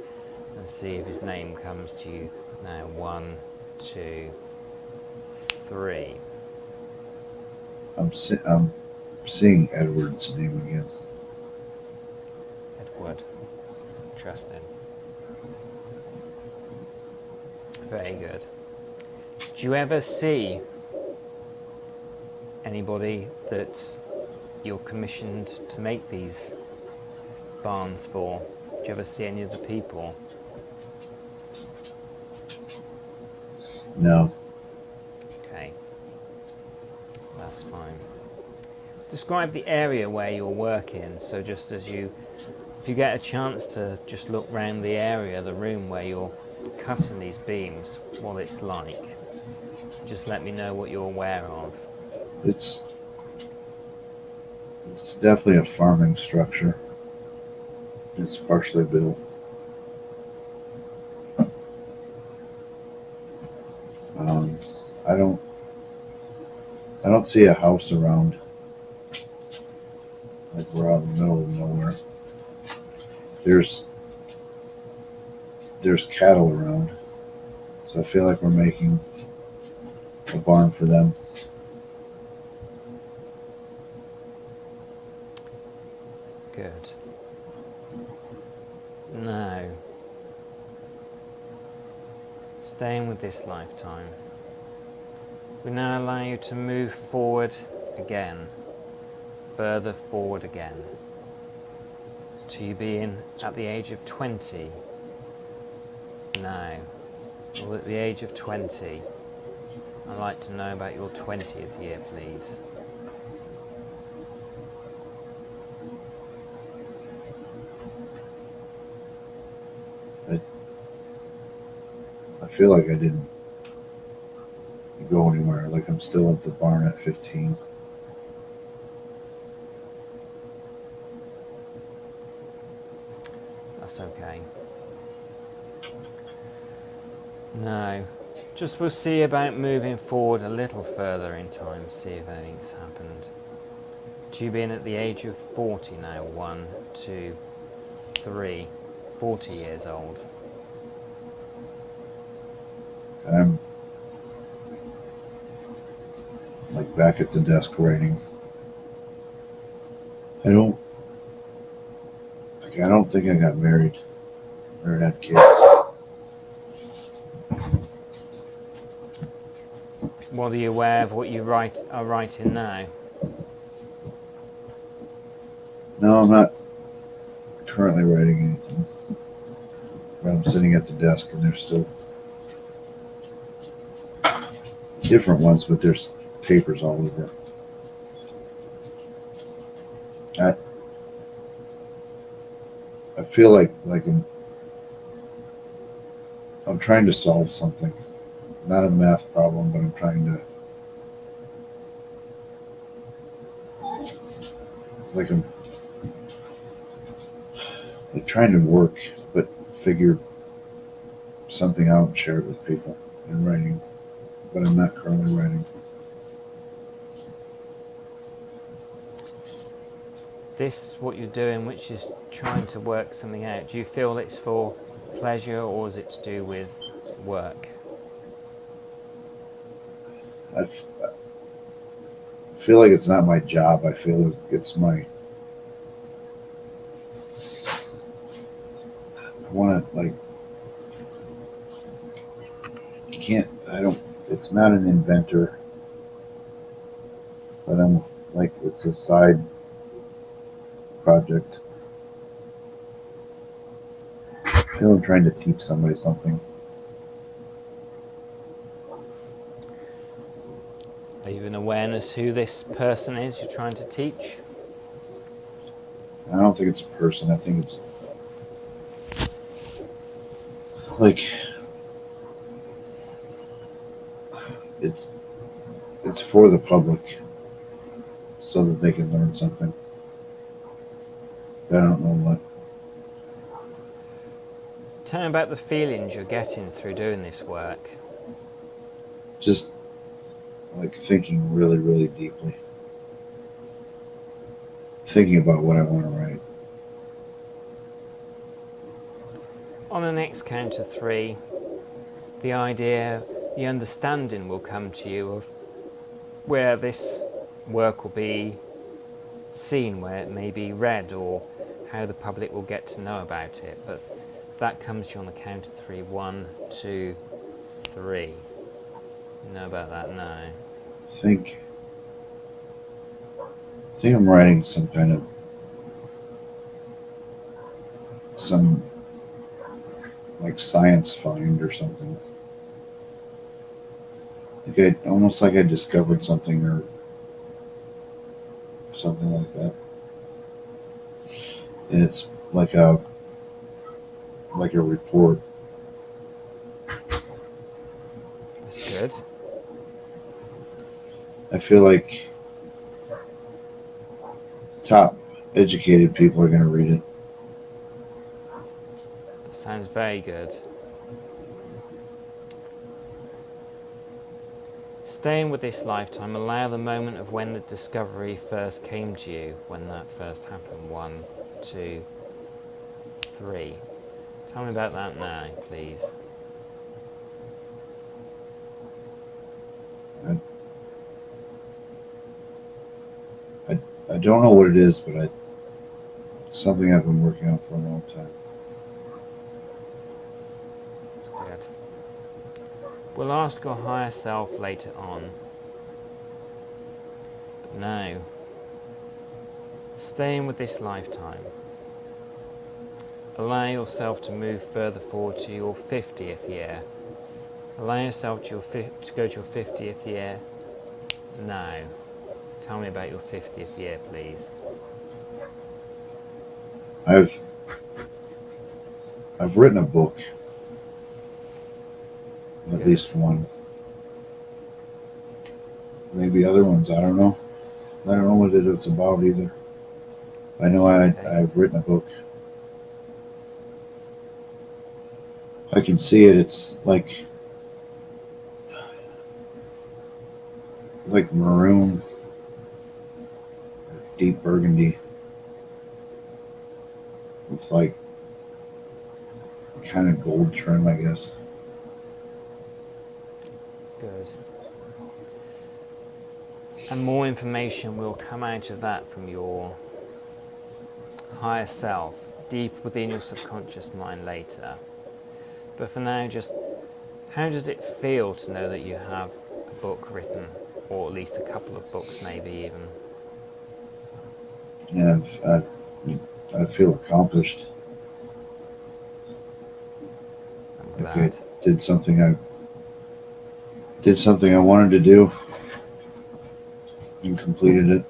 and see if his name comes to you now. 1, 2, 3. I'm seeing Edward's name again. Edward. Interesting. Very good. Do you ever see anybody that you're commissioned to make these barns for? Do you ever see any of the people? No. Okay. That's fine. Describe the area where you're working. So just as if you get a chance to just look round the area, the room where you're cutting these beams, what it's like. Just let me know what you're aware of. It's definitely a farming structure. It's partially built. I don't see a house around. Like we're out in the middle of nowhere. There's cattle around, so I feel like we're making a barn for them. Good. Now, staying with this lifetime, we now allow you to move forward again, further forward again, to you being at the age of 20 now. Well, at the age of 20, I'd like to know about your 20th year, please. I feel like I didn't go anywhere. Like I'm still at the barn at 15. That's okay. Now, just we'll see about moving forward a little further in time, see if anything's happened. To you being at the age of 40 now, 1, 2, 3, 40 years old. I'm like back at the desk writing. I don't think I got married or had kids. What are you aware of what you are writing now? No, I'm not currently writing anything. But I'm sitting at the desk and there's still different ones, but there's papers all over. I feel like I'm trying to solve something. Not a math problem, but I'm trying to I'm trying to work, but figure something out and share it with people in writing. But I'm not currently writing. This, what you're doing, which is trying to work something out, do you feel it's for pleasure or is it to do with work? I feel like it's not my job. I feel it's my. I want to you can't. I don't. It's not an inventor, but I'm it's a side project. I feel I'm trying to teach somebody something. Are you in awareness who this person is you're trying to teach? I don't think it's a person. I think it's it's for the public so that they can learn something. I don't know what. Tell me about the feelings you're getting through doing this work. Just thinking really, really deeply. Thinking about what I want to write. On the next count of 3, the idea, the understanding will come to you of where this work will be seen, where it may be read, or how the public will get to know about it. But that comes to you on the count of 3. 1, 2, 3. You know about that now. I think I'm writing some kind of science find or something. Almost like I discovered something or something like that. And it's like a report. That's good. I feel like top educated people are going to read it. That sounds very good. Staying with this lifetime, allow the moment of when the discovery first came to you, when that first happened. 1, 2, 3. Tell me about that now, please. I don't know what it is, but It's something I've been working on for a long time. That's good. We'll ask your higher self later on. But now, staying with this lifetime, allow yourself to move further forward to your 50th year. Allow yourself to go to your 50th year now. Tell me about your 50th year, please. I've written a book, at Good. least one. Maybe other ones. I don't know. I don't know what it's about either. I know It's okay. I've written a book. I can see it. It's like maroon, deep burgundy, with like kind of gold trim, I guess. Good. And more information will come out of that from your higher self, deep within your subconscious mind later. But for now, just how does it feel to know that you have a book written, or at least a couple of books maybe even? Yeah, I feel accomplished. I'm Like I glad. did something I wanted to do and completed it.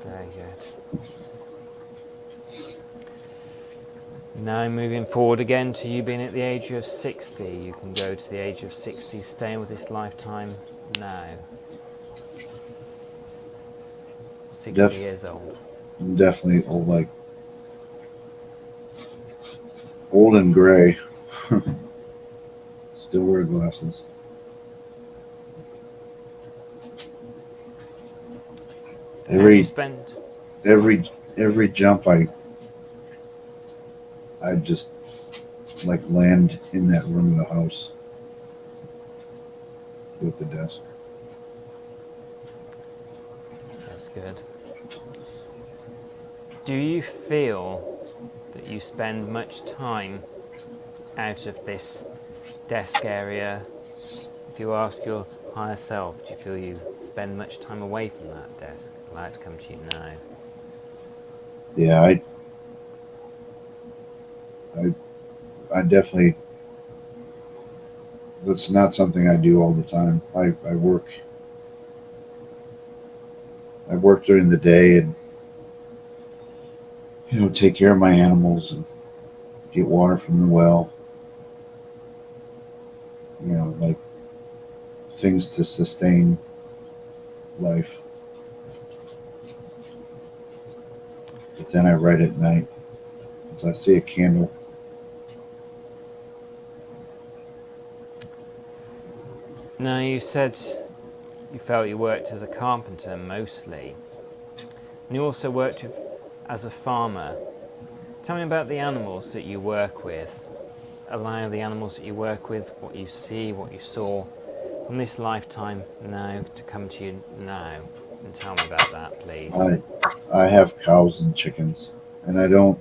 Very good. Now moving forward again to you being at the age of 60. You can go to the age of 60, staying with this lifetime now. 60 Def, years old. Definitely old, like old and gray. Still wear glasses. And how do you Every spend? every every jump I just like land in that room of the house with the desk. That's good. Do you feel that you spend much time out of this desk area? If you ask your higher self, do you feel you spend much time away from that desk? Allow it to come to you now. Yeah, I definitely. That's not something I do all the time. I work. I work during the day and take care of my animals and get water from the well. Like things to sustain life. But then I write at night. As I see a candle. Now, you said you felt you worked as a carpenter mostly, and you also worked as a farmer. Tell me about the animals that you work with. Allow the animals that you work with, what you see, what you saw from this lifetime now to come to you now. And tell me about that, please. I have cows and chickens, and I don't.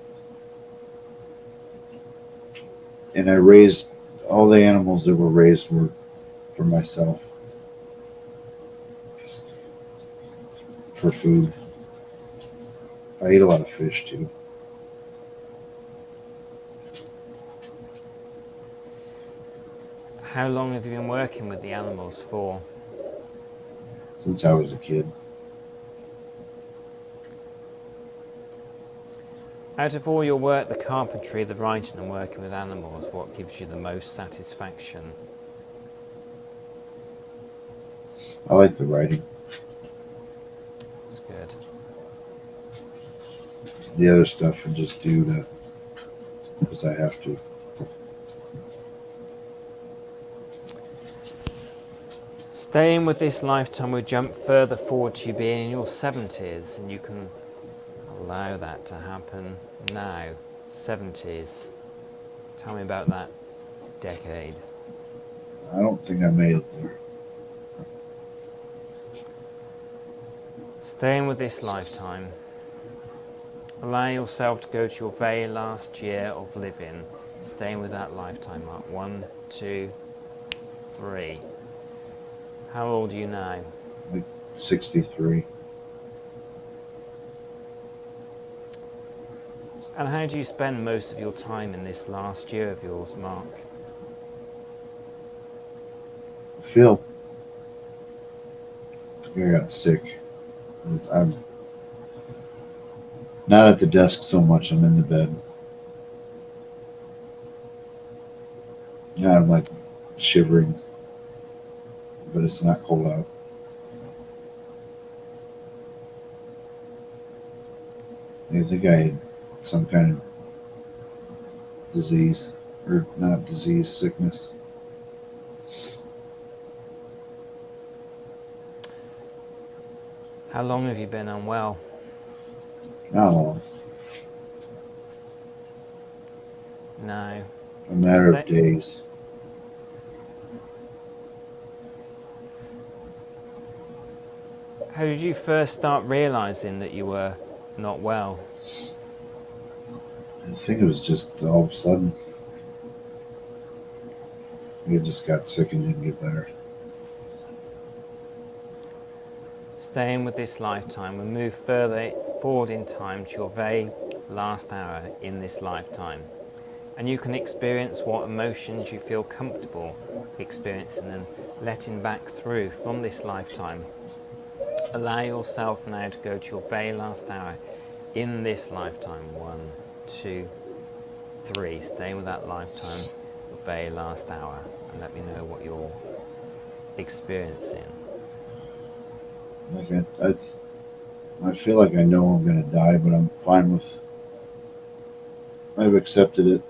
And I raised all the animals that were raised were for myself, for food. I eat a lot of fish too. How long have you been working with the animals for? Since I was a kid. Out of all your work, the carpentry, the writing and working with animals, what gives you the most satisfaction? I like the writing. That's good. The other stuff I just do because I have to. Staying with this lifetime, we jump further forward to you being in your 70s, and you can allow that to happen now. 70s. Tell me about that decade. I don't think I made it there. Staying with this lifetime, allow yourself to go to your very last year of living, staying with that lifetime mark. 1, 2, 3. How old are you now? Like 63. And how do you spend most of your time in this last year of yours, Mark? I feel like I got sick. I'm not at the desk so much. I'm in the bed. Yeah, I'm like shivering, but it's not cold out. I think I had some kind of disease, or not disease, sickness. How long have you been unwell? Not long. No. A matter of Stay- days. How did you first start realizing that you were not well? I think it was just all of a sudden. I just got sick and didn't get better. Staying with this lifetime, we move further forward in time to your very last hour in this lifetime. And you can experience what emotions you feel comfortable experiencing and letting back through from this lifetime. Allow yourself now to go to your very last hour in this lifetime. 1, 2, 3. Staying with that lifetime, your very last hour, and let me know what you're experiencing. Like I feel like I know I'm gonna die, but I'm fine with. I've accepted it.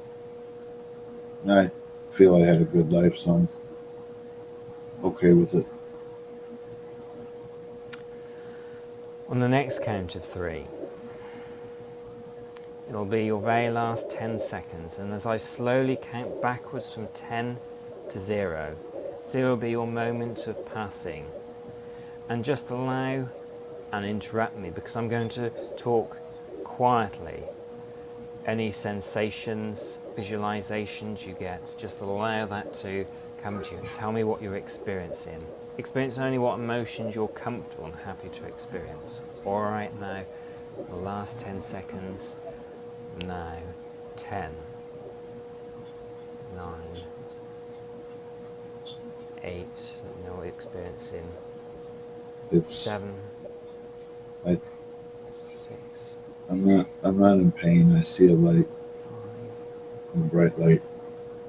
I feel I had a good life, so I'm okay with it. On the next count of 3, it'll be your very last 10 seconds, and as I slowly count backwards from 10 to 0, 0 will be your moment of passing. And just allow and interrupt me, because I'm going to talk quietly. Any sensations, visualizations you get, just allow that to come to you and tell me what you're experiencing. Experience only what emotions you're comfortable and happy to experience. All right, now, the last 10 seconds. Now, 10, 9, 8, let me know what you're experiencing. It's 7, I- 6, I'm not in pain. I see a light, 5, a bright light.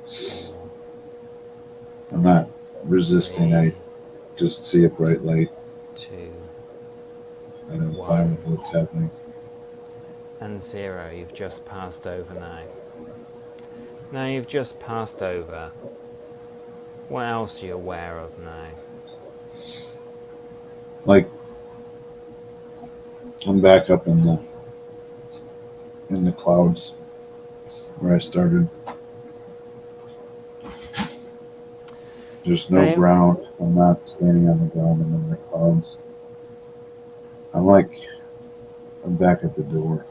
4, I'm not resisting. 3, I just see a bright light, 2, and I'm One. fine with what's happening. and 0. You've just passed over now. Now you've just passed over. What else are you aware of now? Like I'm back up in the clouds where I started. There's no Stay- ground. I'm not standing on the ground. I'm in the clouds. I'm back at the door.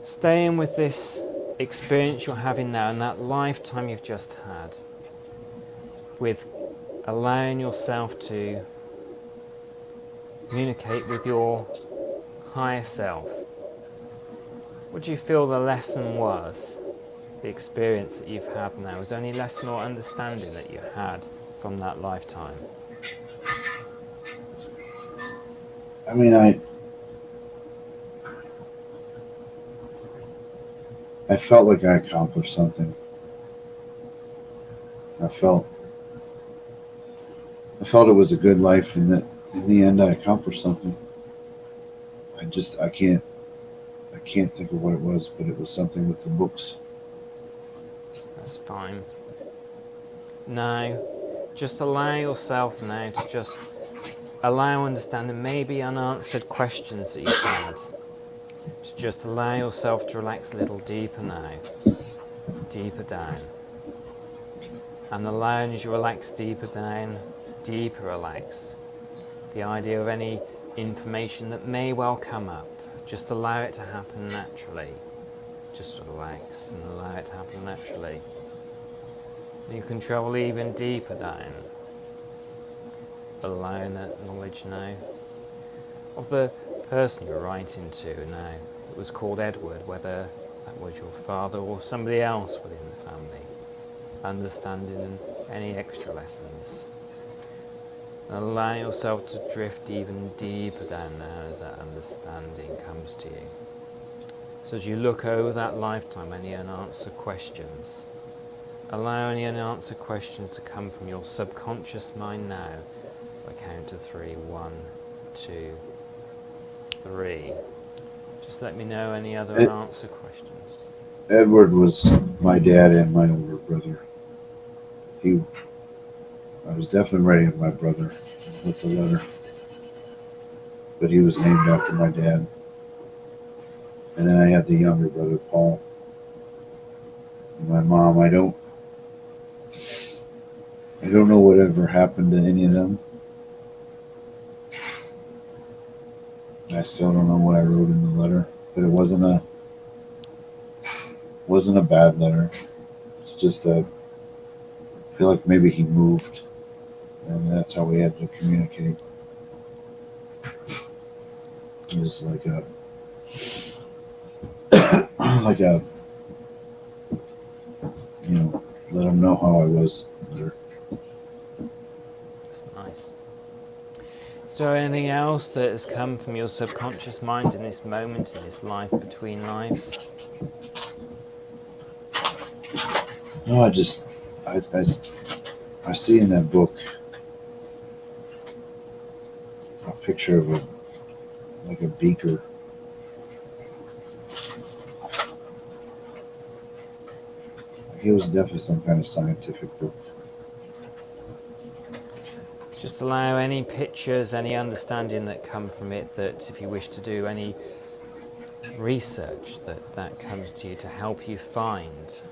Staying with this experience you're having now and that lifetime you've just had, with allowing yourself to communicate with your higher self. What do you feel the lesson was? The experience that you've had now? Was there any lesson or understanding that you had from that lifetime? I mean, I felt like I accomplished something. I felt it was a good life, and that in the end I accomplished something. I can't think of what it was, but it was something with the books. That's fine. Now, just allow yourself now to just allow understanding maybe unanswered questions that you had. To just allow yourself to relax a little deeper now, deeper down. And allowing as you relax deeper down, deeper relax. The idea of any information that may well come up, just allow it to happen naturally. Just relax and allow it to happen naturally. You can travel even deeper down, allowing that knowledge now of the person you're writing to now that was called Edward, whether that was your father or somebody else within the family, understanding any extra lessons. And allow yourself to drift even deeper down now as that understanding comes to you. So as you look over that lifetime, any unanswered questions, allow any unanswered questions to come from your subconscious mind now. So I count to 3. 1, 2, 3. Just let me know any other unanswered questions. Edward was my dad and my older brother. I was definitely writing my brother with the letter, but he was named after my dad. And then I had the younger brother, Paul. And my mom, I don't know whatever happened to any of them. I still don't know what I wrote in the letter, but it wasn't a bad letter. It's just I feel like maybe he moved, and that's how we had to communicate. It was like a let him know how I was letter. That's nice. Is there anything else that has come from your subconscious mind in this moment, in this life between lives? No, I see in that book a picture of a beaker. It was definitely some kind of scientific book. Just allow any pictures, any understanding that come from it, that if you wish to do any research, that comes to you to help you find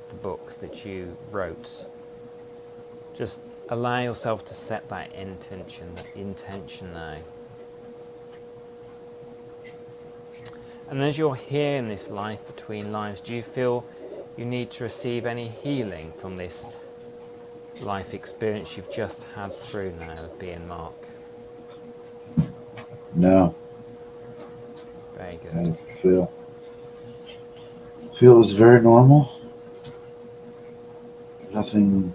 the book that you wrote. Just allow yourself to set that intention now. And as you're here in this life between lives, do you feel you need to receive any healing from this life experience you've just had through now of being Mark? No. Very good. I feel it was very normal. Nothing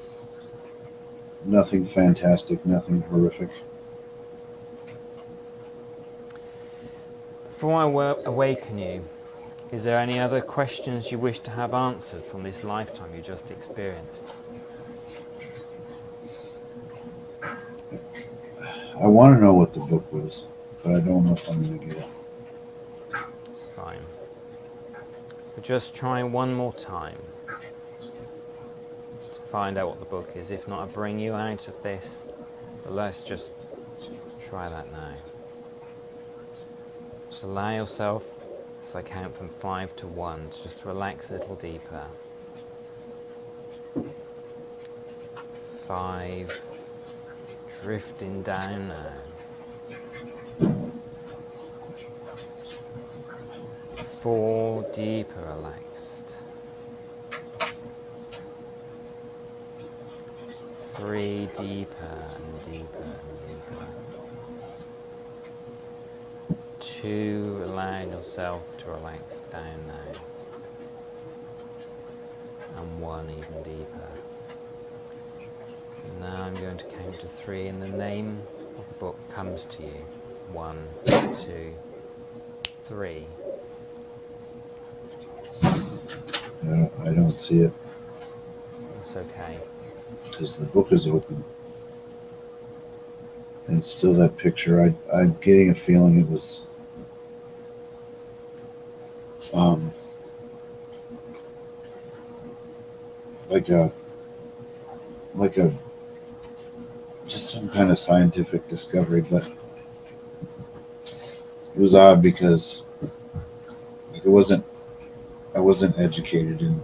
fantastic, nothing horrific. Before I awaken you, is there any other questions you wish to have answered from this lifetime you just experienced? I want to know what the book was, but I don't know if I'm going to get it. It's fine. But just try one more time to find out what the book is. If not, I'll bring you out of this. But let's just try that now. Just allow yourself, as I count from 5 to 1, just to relax a little deeper. 5, drifting down now. 4, deeper relaxed. 3, deeper and deeper and deeper. 2, allowing yourself to relax down now. And 1, even deeper. Now I'm going to count to 3 and the name of the book comes to you. 1, 2, 3. I don't see it. It's okay. Because the book is open. And it's still that picture. I'm getting a feeling it was like a just some kind of scientific discovery, but it was odd because I wasn't educated in.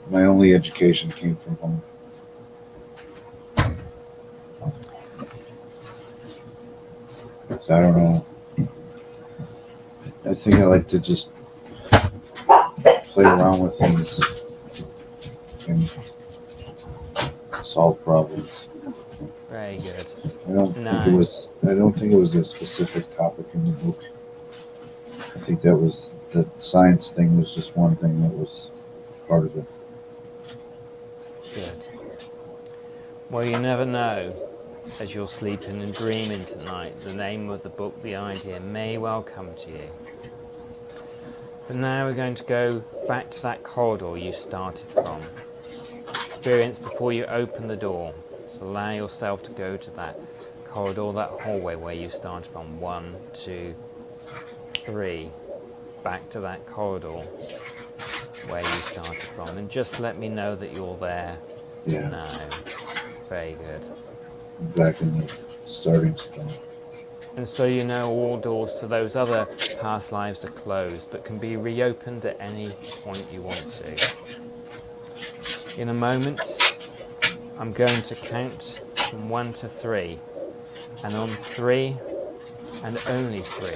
My only education came from home. So I don't know. I think I like to just play around with things and solve problems. Very good. I don't think it No. was. I don't think it was a specific topic in the book. I think that was the science thing was just one thing that was part of it. Good. Well, you never know. As you're sleeping and dreaming tonight, the name of the book, the idea, may well come to you. But now we're going to go back to that corridor you started from. Experience before you open the door. So allow yourself to go to that corridor, that hallway where you started from. 1, 2, 3. Back to that corridor where you started from. And just let me know that you're there Yeah, now. Very good. back in the starting spot. And so you know all doors to those other past lives are closed, but can be reopened at any point you want to. In a moment, I'm going to count from 1 to 3. And on 3, and only 3,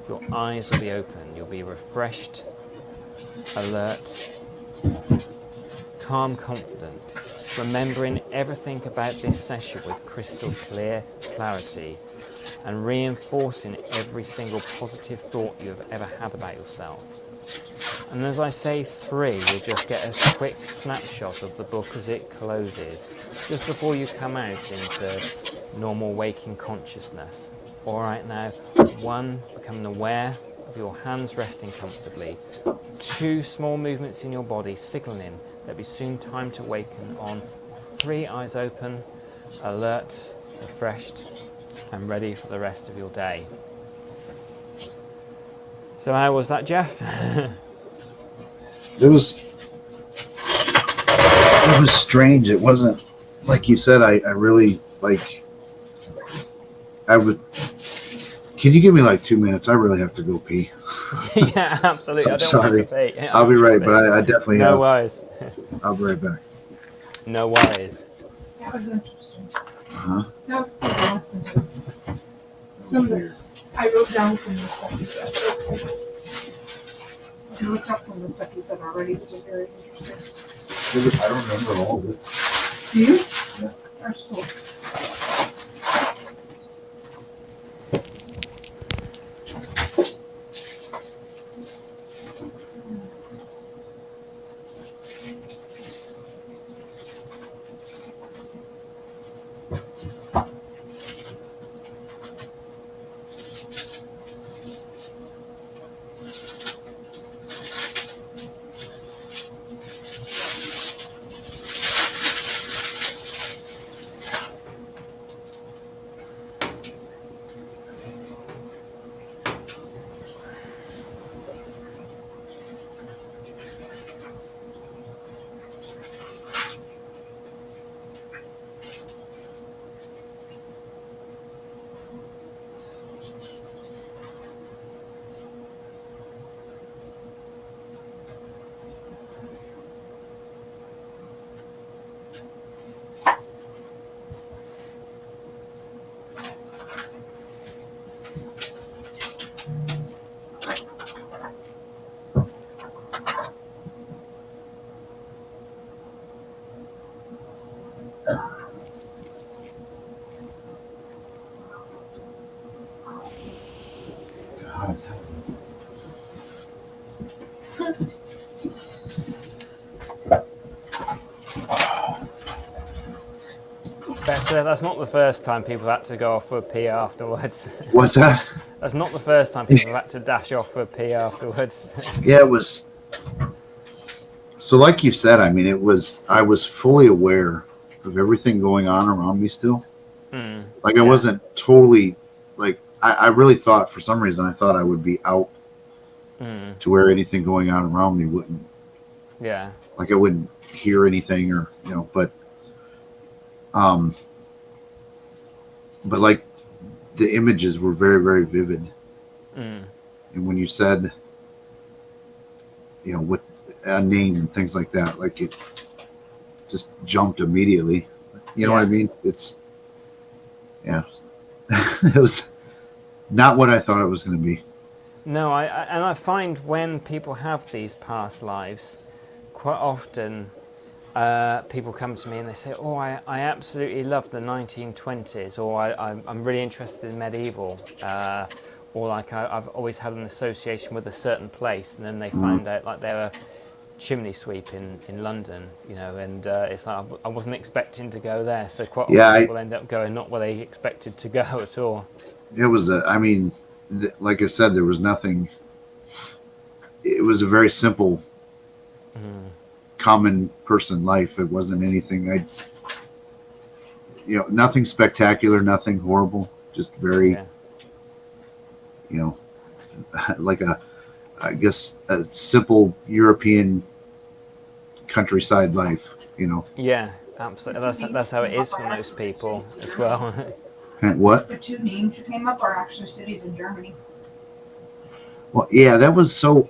your eyes will be open. You'll be refreshed, alert, calm, confident, remembering everything about this session with crystal clear clarity, and reinforcing every single positive thought you have ever had about yourself. And as I say 3, you'll just get a quick snapshot of the book as it closes, just before you come out into normal waking consciousness. All right, now 1, becoming aware of your hands resting comfortably. 2, small movements in your body signaling there'll be soon time to awaken. On 3, eyes open, alert, refreshed, and ready for the rest of your day. So how was that, Jeff? It was strange. It wasn't like you said. I really like. I would. Can you give me like 2 minutes? I really have to go pee. Yeah, absolutely. I'm I don't want you to sorry. pee. I'll be right, but I definitely No have. worries. I'll be right back. No worries. That was interesting. Uh-huh. That was cool to listen to. Some of the, I wrote down some of the stuff you said. That's cool. I looked up some of the stuff you said already, which is very interesting. I don't remember all of it. Do you? Yeah. That's cool. God. Better. That's not the first time people had to go off for a pee afterwards. What's that? That's not the first time people have had to dash off for a pee afterwards. Yeah, it was. So, like you said, I mean, it was. I was fully aware of everything going on around me still. Like I wasn't totally. Like I really thought for some reason I thought I would be out to where anything going on around me wouldn't. Yeah. Like I wouldn't hear anything or but like the images were very, very vivid. And when you said, what a name and things like that, like it just jumped immediately. You know what I mean? It's, yeah, it was Not what I thought it was going to be. No, and I find when people have these past lives, quite often people come to me and they say, "Oh, I absolutely love the 1920s," or I'm really interested in medieval, or like I've always had an association with a certain place, and then they find out like they're a chimney sweep in London, you know, and it's like I wasn't expecting to go there, so quite Yeah, often people end up going not where they expected to go at all. it was I mean, like I said, there was nothing. It was a very simple, common person life. It wasn't anything. Nothing spectacular, nothing horrible. Just very, Yeah. Like I guess, a simple European countryside life. Yeah, absolutely. That's how it is for most people as well. And what? The two names you came up are actually cities in Germany. Well, yeah, that was so.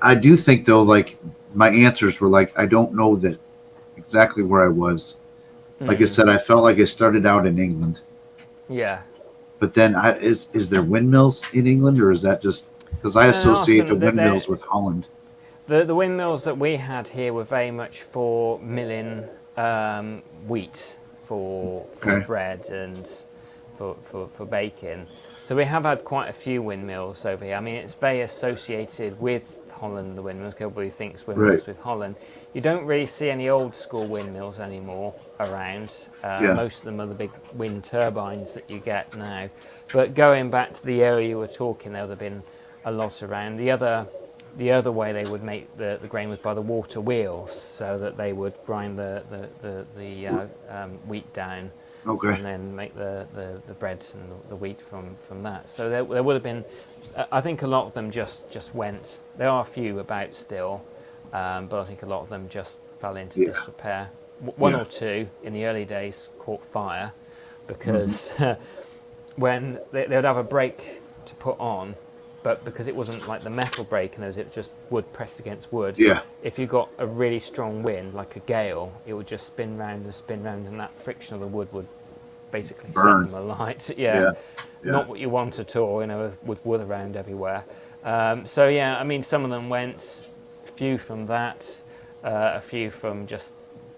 I do think though, like my answers were like I don't know that exactly where I was. Like I said, I felt like I started out in England, Yeah. but then is there windmills in England, or is that just because I associate the Awesome. windmills with Holland? The windmills that we had here were very much for milling wheat for Okay. bread and for baking. So we have had quite a few windmills over here. I mean, it's very associated with Holland, the windmills. Everybody thinks windmills Right. with Holland. You don't really see any old school windmills anymore around. Yeah. Most of them are the big wind turbines that you get now. But going back to the area you were talking, there would have been a lot around. The other way they would make the grain was by the water wheels, so that they would grind the wheat down Okay. and then make the bread and the wheat from that. So there would have been, I think a lot of them just went. There are a few about still, but I think a lot of them just fell into Yeah. disrepair. One Yeah. or two in the early days caught fire because when they would have a brake to put on, but because it wasn't like the metal brake and it was just wood pressed against wood, Yeah. if you got a really strong wind, like a gale, it would just spin round, and that friction of the wood would basically Burn. set them alight. Yeah. Yeah. Not what you want at all, with wood around everywhere. So yeah, I mean, some of them went, a few from that, a few from just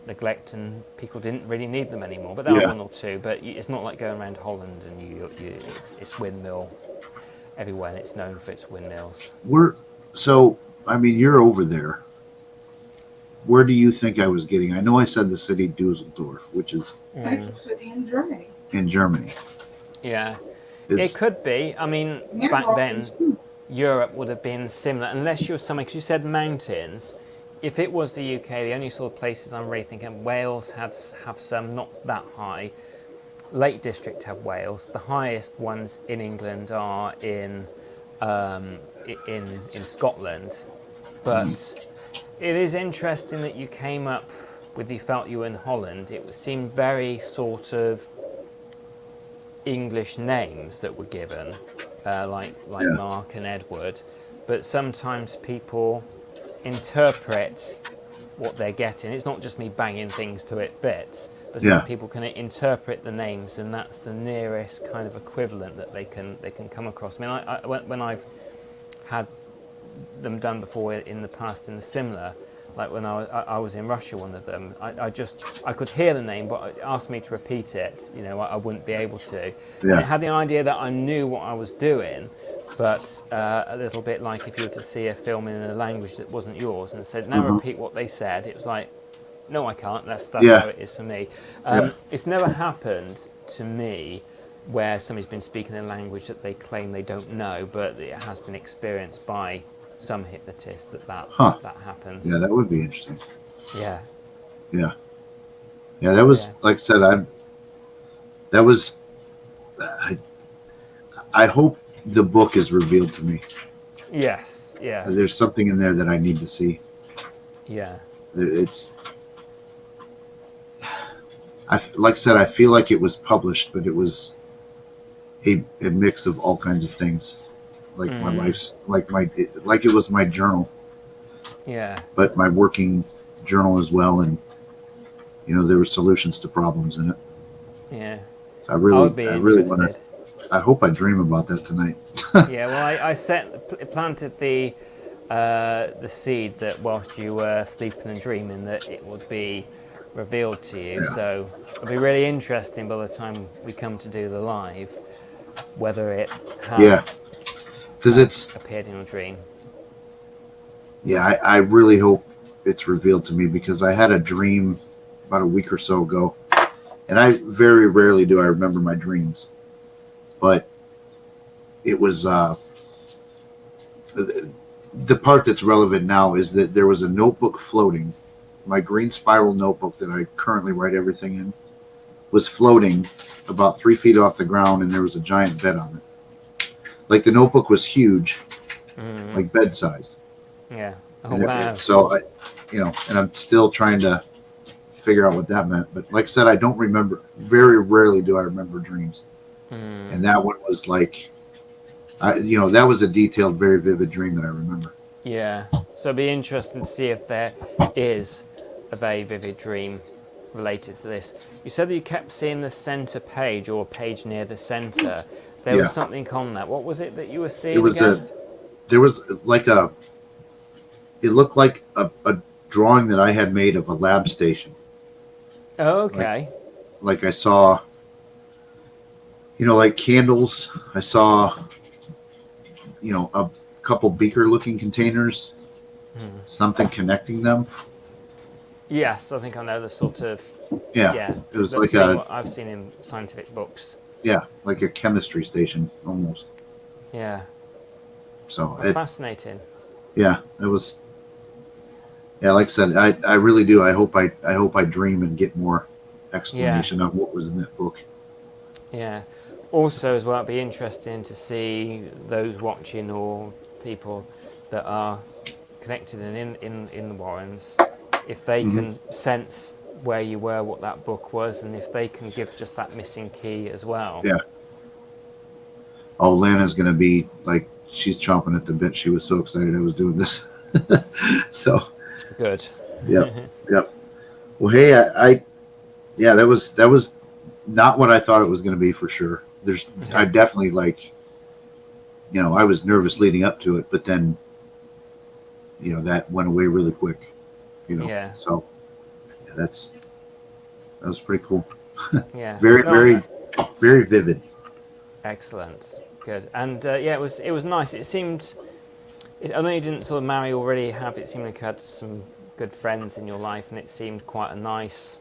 neglect, and people didn't really need them anymore. But there Yeah. are one or two, but it's not like going around Holland and it's windmill everywhere, and it's known for its windmills. I mean, you're over there. Where do you think I was getting? I know I said the city Dusseldorf, which is Capital city in Germany. in Germany. Yeah, Is it could be. I mean, Yeah, back well, then, it's too. Europe would have been similar, unless you were somewhere, because you said mountains. If it was the UK, the only sort of places I'm really thinking, Wales have some, not that high. Lake District have Wales. The highest ones in England are in Scotland. But it is interesting that you came up with, you felt you were in Holland. It seemed very sort of English names that were given, like Yeah. Mark and Edward. But sometimes people interpret what they're getting. It's not just me banging things till it fits, but some Yeah. people can interpret the names, and that's the nearest kind of equivalent that they can come across. I mean, when I've had them done before in the past in the similar, like when I was in Russia, one of them, I could hear the name, but it asked me to repeat it. I wouldn't be able to. Yeah. I had the idea that I knew what I was doing, but a little bit like if you were to see a film in a language that wasn't yours and said, now repeat what they said, it was like, no, I can't. That's Yeah. how it is for me. Yeah. It's never happened to me where somebody's been speaking a language that they claim they don't know, but it has been experienced by some hypnotist that Huh. happens. Yeah, that would be interesting. Yeah. Yeah. Yeah, that was Yeah. like I said. That was. I hope the book is revealed to me. Yes. Yeah. There's something in there that I need to see. Yeah. It's. Like I said, I feel like it was published, but it was a mix of all kinds of things, like my life's, like it was my journal, Yeah. but my working journal as well, and there were solutions to problems in it. Yeah. So I I would be really want interested. to. I hope I dream about that tonight. Yeah, well, I planted the seed that whilst you were sleeping and dreaming that it would be revealed to you. Yeah. So it'll be really interesting by the time we come to do the live whether it Yeah, has because it's appeared in your dream. yeah. I really hope it's revealed to me because I had a dream about a week or so ago, and I very rarely do I remember my dreams, but it was the part that's relevant now is that there was a notebook floating. My green spiral notebook that I currently write everything in was floating about 3 feet off the ground, and there was a giant bed on it. Like the notebook was huge, like bed size. Yeah. Oh, And wow. so and I'm still trying to figure out what that meant. But like I said, I don't remember. Very rarely do I remember dreams. And that one was like, that was a detailed, very vivid dream that I remember. Yeah. So it'd be interesting to see if there is a very vivid dream related to this. You said that you kept seeing the center page or page near the center. There was something on that. What was it that you were seeing? There was like it looked like a drawing that I had made of a lab station. Oh, okay. Like I saw, like candles. I saw, a couple beaker looking containers, something connecting them. Yes, I think I know the sort of. Yeah. It was like what I've seen in scientific books. Yeah, like a chemistry station almost. Yeah. So fascinating. Yeah, it was. Yeah, like I said, I really do. I hope I dream and get more explanation of what was in that book. Yeah. Also, as well, it'd be interesting to see those watching or people that are connected and in the Warrens, if they can sense where you were, what that book was, and if they can give just that missing key as well. Yeah. Oh, Lana's gonna be like, she's chomping at the bit. She was so excited I was doing this. So. Good. Yep. Yep. Well, hey, yeah, that was not what I thought it was going to be for sure. I definitely I was nervous leading up to it, but then, that went away really quick, Yeah. So yeah, that was pretty cool. Yeah. Very very vivid. Excellent. Good. And it was nice. It seemed, I know you didn't sort of marry already it seemed like you had some good friends in your life, and it seemed quite a nice,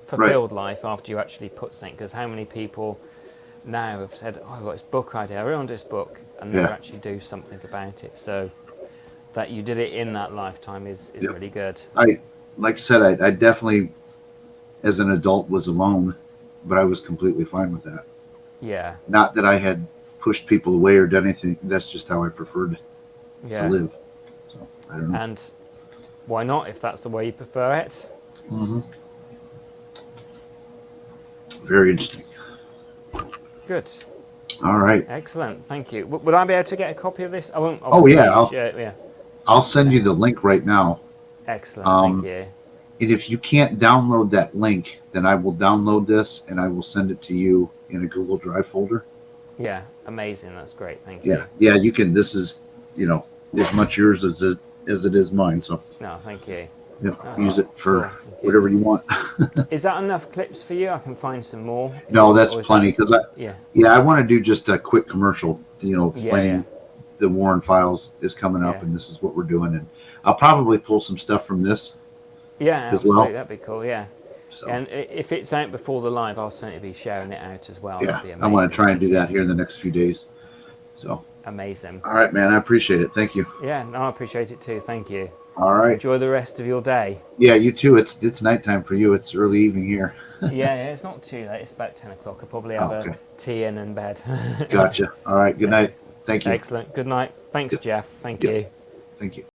fulfilled life after you actually put something. Because how many people now have said, "Oh, I've got this book idea. I really want this book," and never actually do something about it. So that you did it in that lifetime is really good. Like I said, I definitely, as an adult, was alone, but I was completely fine with that. Yeah. Not that I had pushed people away or done anything. That's just how I preferred to live. So I don't know. And why not, if that's the way you prefer it? Very interesting. Good. All right. Excellent. Thank you. Would I be able to get a copy of this? I won't. Oh yeah. Yeah. I'll send you the link right now. Excellent. Thank you. And if you can't download that link, then I will download this and I will send it to you in a Google Drive folder. Yeah. Amazing. That's great. Thank you. Yeah. You can. This is as much yours as it is mine. So. No, thank you. Yep. Use it for whatever you want. Is that enough clips for you? I can find some more. No, that's plenty because I want to do just a quick commercial. Explaining the Warren Files is coming up and this is what we're doing, and I'll probably pull some stuff from this. Yeah, as absolutely. well. That'd be cool. Yeah. So. And if it's out before the live, I'll certainly be sharing it out as well. Yeah, That'd be amazing. I want to try and do that here in the next few days. So. Amazing. All right, man. I appreciate it. Thank you. Yeah, no, I appreciate it too. Thank you. All right. Enjoy the rest of your day. Yeah, you too. It's nighttime for you. It's early evening here. yeah, it's not too late. It's about 10 o'clock. I'll probably have a tea in bed. Gotcha. All right. Good night. Thank you. Excellent. Good night. Thanks, Jeff. Thank you. Thank you.